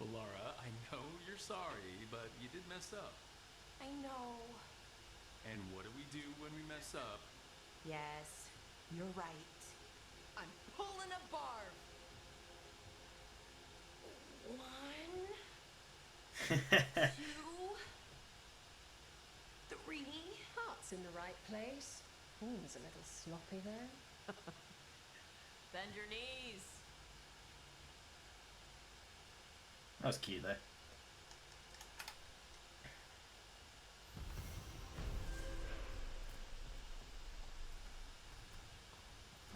Well, Laura, I know you're sorry, but you did mess up. I know. And what do we do when we mess up? Yes, you're right. I'm pulling a barb. 1, 2, 3. Heart's in the right place. It's a little sloppy there. Bend your knees. That was cute though.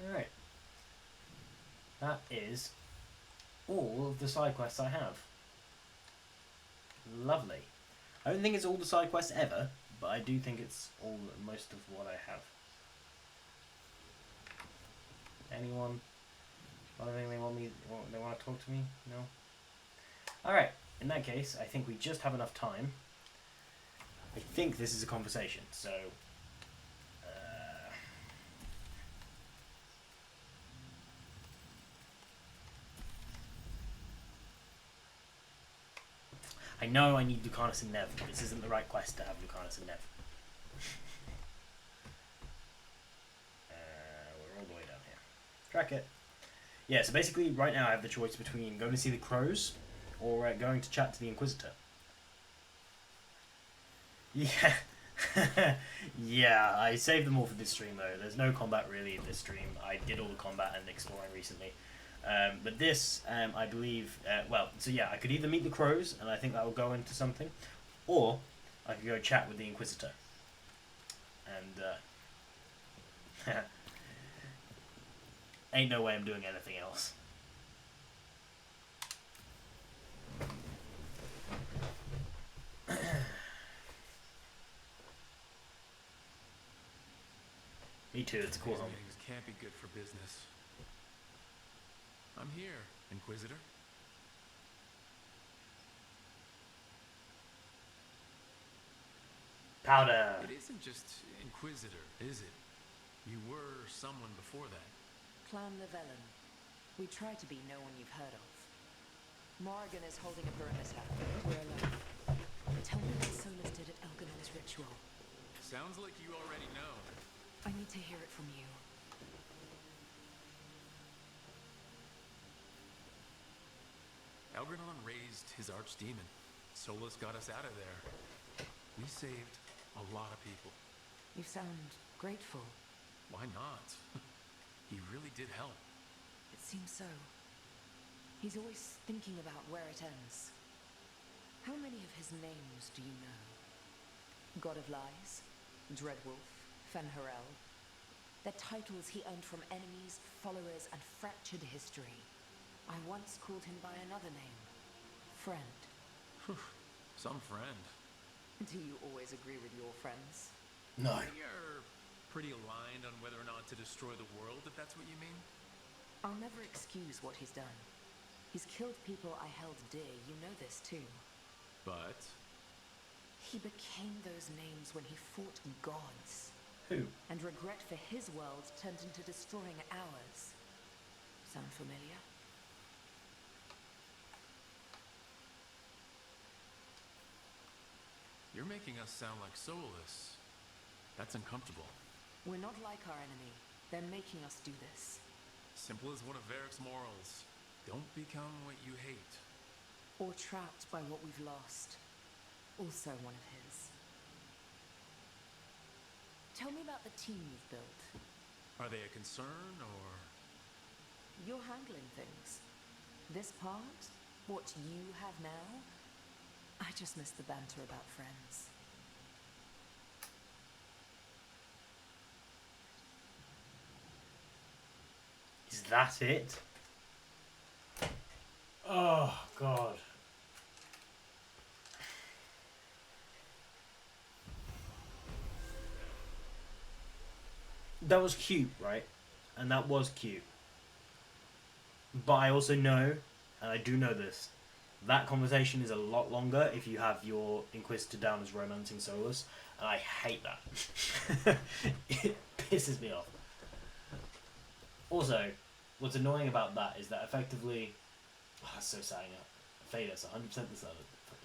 Alright. That is all of the side quests I have. Lovely. I don't think it's all the side quests ever, but I do think it's most of what I have. Anyone? Anything they want to talk to me? No? Alright, in that case, I think we just have enough time. I think this is a conversation, so... I know I need Lucanus and Nev, but this isn't the right quest to have Lucanus and Nev. We're all the way down here. Track it. Yeah, so basically right now I have the choice between going to see the crows or going to chat to the Inquisitor. Yeah. Yeah, I saved them all for this stream though. There's no combat really in this stream. I did all the combat and exploring recently. But this, I believe, so yeah, I could either meet the crows, and I think that will go into something, or I could go chat with the Inquisitor. And, ain't no way I'm doing anything else. Me too, it's cool. These meetings can't be good for business. I'm here, Inquisitor. Powder! It isn't just Inquisitor, is it? You were someone before that. Clan Llewellyn. We try to be no one you've heard of. Morrigan is holding a perimeter. We're alone. Tell me what Solus did at Elganon's ritual. Sounds like you already know. I need to hear it from you. Elganon raised his archdemon. Solus got us out of there. We saved a lot of people. You sound grateful. Why not? He really did help. It seems so. He's always thinking about where it ends. How many of his names do you know? God of Lies, Dreadwolf, Fen'Harel. They're titles he earned from enemies, followers, and fractured history. I once called him by another name. Friend. Some friend. Do you always agree with your friends? No. We are pretty aligned on whether or not to destroy the world, if that's what you mean. I'll never excuse what he's done. He's killed people I held dear, you know this too. But? He became those names when he fought gods. Who? And regret for his world turned into destroying ours. Sound familiar? You're making us sound like Solus. That's uncomfortable. We're not like our enemy. They're making us do this. Simple as one of Varric's morals. Don't become what you hate. Or trapped by what we've lost. Also one of his. Tell me about the team you've built. Are they a concern, or...? You're handling things. This part, what you have now, I just miss the banter about friends. Is that it? Oh, God. That was cute, right? And that was cute. But I also know, and I do know this, that conversation is a lot longer if you have your Inquisitor down as romancing Solus, and I hate that. It pisses me off. Also, what's annoying about that is that effectively... Oh, that's so sad. Fadus, 100% the server. Fuck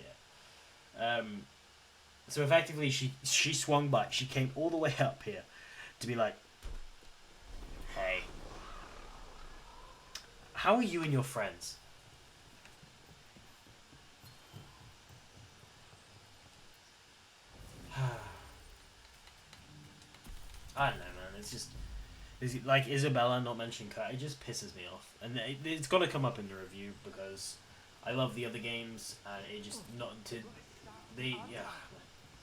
yeah. So effectively, she swung by. She came all the way up here to be like, "Hey, how are you and your friends?" I don't know, man. It's just like Isabella not mentioning Kurt. It just pisses me off, and it's got to come up in the review because I love the other games, and it just not to they yeah.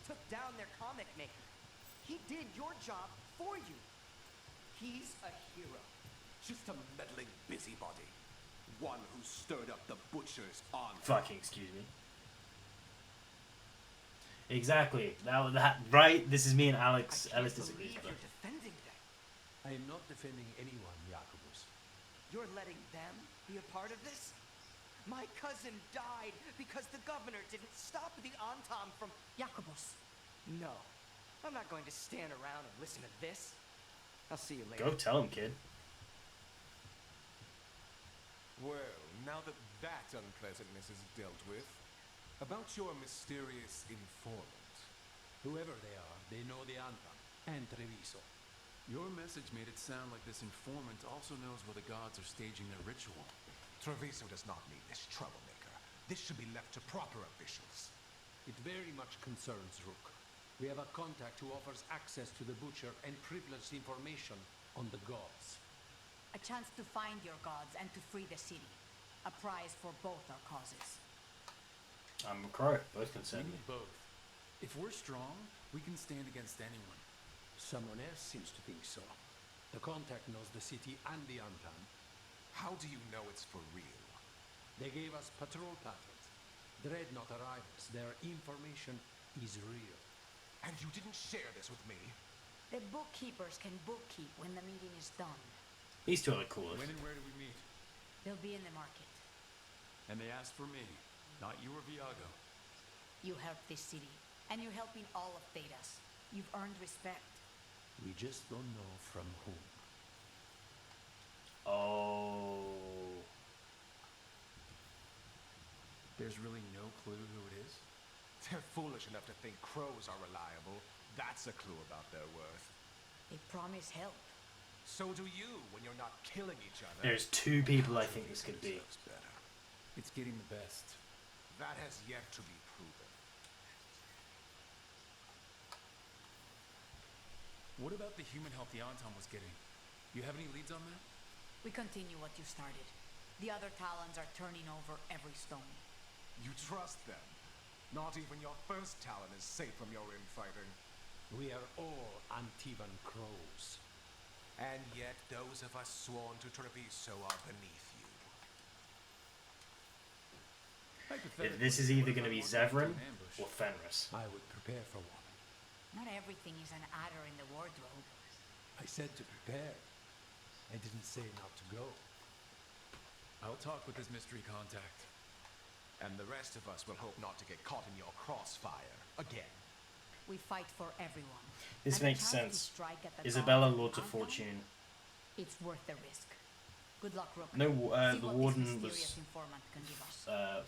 Took down their comic maker. He did your job for you. He's a hero. Just a meddling busybody. One who stirred up the butcher's honor. Fucking excuse me. Exactly. That right. This is me and Alex. Alex disagrees. You're defending them. I am not defending anyone, Jacobus. You're letting them be a part of this? My cousin died because the governor didn't stop the Antam from... Jacobus. No. I'm not going to stand around and listen to this. I'll see you later. Go tell him, kid. Well, now that that unpleasantness is dealt with, about your mysterious informant. Whoever they are, they know the Antam and Treviso. Your message made it sound like this informant also knows where the gods are staging their ritual. Treviso does not need this troublemaker. This should be left to proper officials. It very much concerns Rook. We have a contact who offers access to the butcher and privileged information on the gods. A chance to find your gods and to free the city. A prize for both our causes. I'm a crow. Both We concerned. need both. If we're strong, we can stand against anyone. Someone else seems to think so. The contact knows the city and the Antam. How do you know it's for real? They gave us patrol patterns. Dreadnought arrivals. Their information is real. And you didn't share this with me? The bookkeepers can bookkeep when the meeting is done. These two are the coolest. When and where do we meet? They'll be in the market. And they asked for me, not you or Viago. You help this city, and you're helping all of Thedas. You've earned respect. We just don't know from whom. Oh. There's really no clue who it is? They're foolish enough to think crows are reliable. That's a clue about their worth. They promise help. So do you when you're not killing each other. There's two people I think this could be. Better. It's getting the best. That has yet to be proven. What about the human help the Anton was getting? You have any leads on that? We continue what you started. The other Talons are turning over every stone. You trust them. Not even your first Talon is safe from your infighting. We are all Antivan crows. And yet those of us sworn to Treviso are beneath you. This is either going to be Zevran or Fenris. I would prepare for one. Not everything is an adder in the wardrobe. I said to prepare. I didn't say not to go. I'll talk with this mystery contact. And the rest of us will hope not to get caught in your crossfire again. We fight for everyone. This And a makes chance to sense. strike at the Isabella, gods Lords of Anton, Fortune. It's worth the risk. Good luck, Rook. No, See the what this warden mysterious was informant can give us. the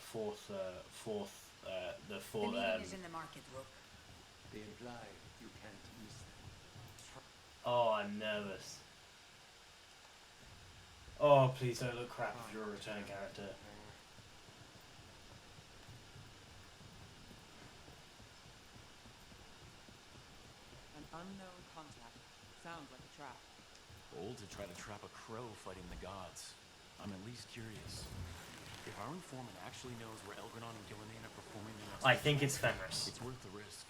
The fourth. meeting is in the market, Rook. They imply you can't miss them. Oh, I'm nervous. Oh, please don't look crap if you're a return character. An unknown contact. Sounds like a trap. Bold to try to trap a crow fighting the gods. I'm at least curious. If our informant actually knows where Elgranon and Gillinan are performing the rest I think it's Fenris. it's worth the risk.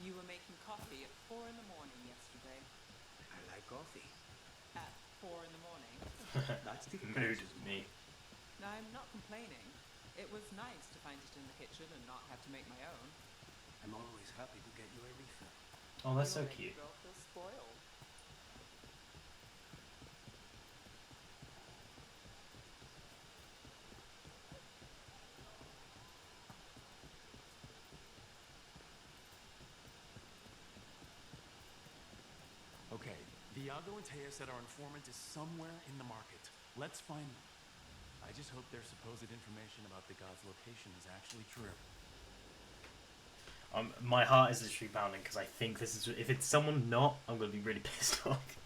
You were making coffee at 4 in the morning yesterday. I like coffee. At 4 in the morning? That's the Mood me. Now, I'm not complaining. It was nice to find it in the kitchen and not have to make my own. I'm always happy to get you a refill. Oh, that's so You'll make cute. the girl feel spoiled. Okay, Viago and Taya said our informant is somewhere in the market. Let's find them. I just hope their supposed information about the god's location is actually true. My heart is literally pounding because I think this is. If it's someone not, I'm gonna be really pissed off.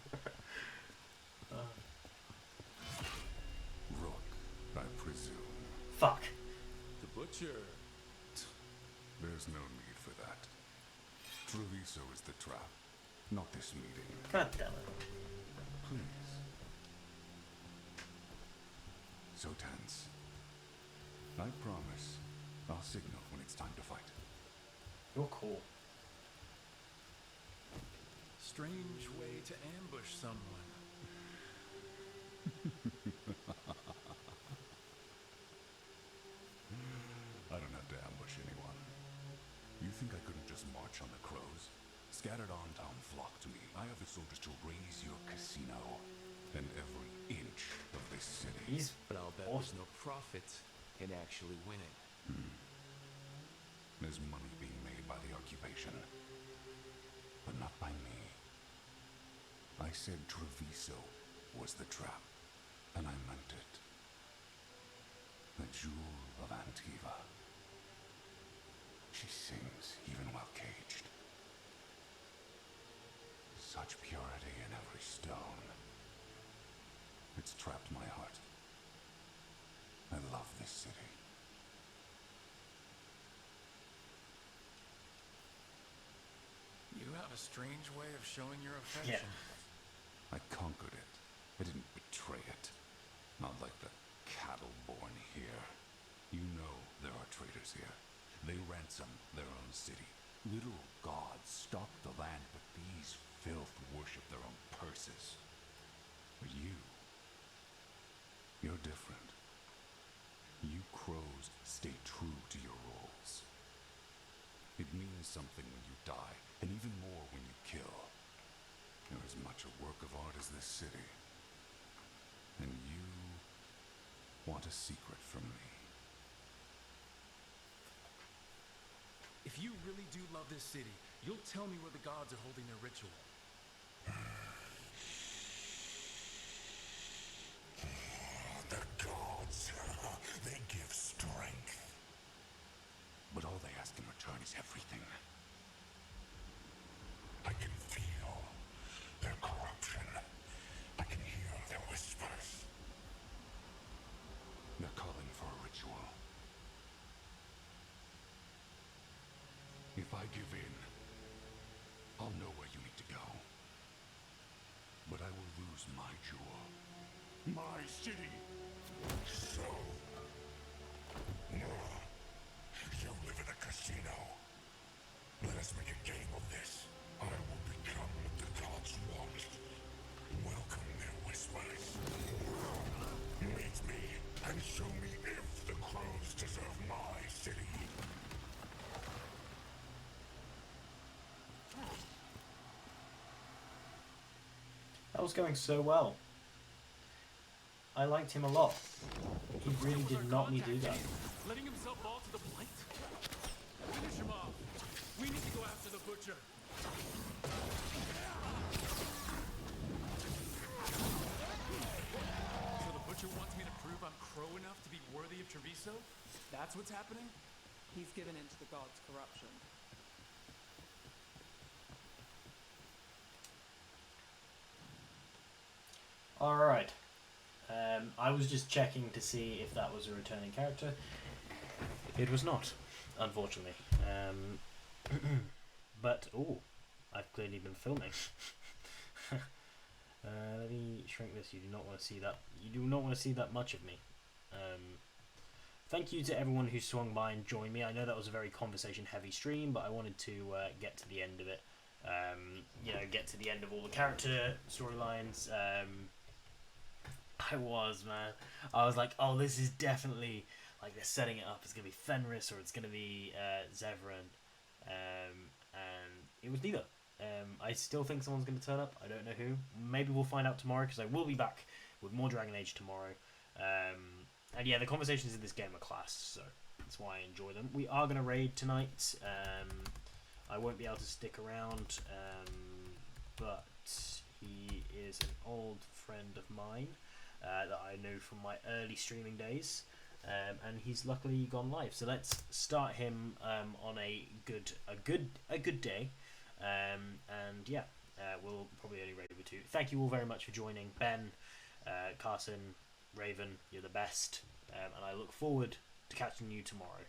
Rook, I presume. Fuck. The butcher. There's no need for that. Treviso is the trap, not this meeting. God damn it. Please. So tense. I promise I'll signal when it's time to fight. You're cool. Strange way to ambush someone. I don't have to ambush anyone. You think I couldn't just march on the crows? Scattered on town flock to me. I have the soldiers to raise your casino and every inch of this city. But I'll bet there's no profit in actually winning. There's money being made by the occupation, but not by me. I said Treviso was the trap, and I meant it. The jewel of Antiva. She sings even while caged. Such purity in every stone. It's trapped my heart. I love this city. You have a strange way of showing your affection. I conquered it. I didn't betray it. Not like the cattle born here. You know there are traitors here. They ransom their own city. Literal gods stalk the land, but these filth worship their own purses. But you're different. You crows stay true to your roles. It means something when you die, and even more when you kill. You're as much a work of art as this city. And you want a secret from me. If you really do love this city, you'll tell me where the gods are holding their ritual. The gods, they give strength. But all they ask in return is everything. I can feel their corruption. I can hear their whispers. They're calling for a ritual. If I give in, I'll know where you need to go. But I will lose my jewel. My city. So, Nora, you live in a casino. Let us make a game of this. I will become what the gods want. Welcome their whispers. Meet me and show me if the crows deserve my city. That was going so well. I liked him a lot. He really did not need to do that. Letting himself fall to the blight? Finish him off. We need to go after the butcher. So the butcher wants me to prove I'm crow enough to be worthy of Treviso? That's what's happening? He's given in to the gods' corruption. Alright. I was just checking to see if that was a returning character. It was not, unfortunately. But, oh, I've clearly been filming. Let me shrink this. You do not want to see that. You do not want to see that much of me. Thank you to everyone who swung by and joined me. I know that was a very conversation-heavy stream, but I wanted to get to the end of it. You know, get to the end of all the character storylines. I was like, oh, this is definitely, like, they're setting it up. It's going to be Fenris or it's going to be Zevran. And it was neither. I still think someone's going to turn up. I don't know who. Maybe we'll find out tomorrow, because I will be back with more Dragon Age tomorrow. And yeah, the conversations in this game are class, so that's why I enjoy them. We are going to raid tonight. I won't be able to stick around, but he is an old friend of mine that I know from my early streaming days. and he's luckily gone live. So let's start him on a good day, and yeah, we'll probably only raid with 2. Thank you all very much for joining, Ben, Carson, Raven. You're the best, and I look forward to catching you tomorrow.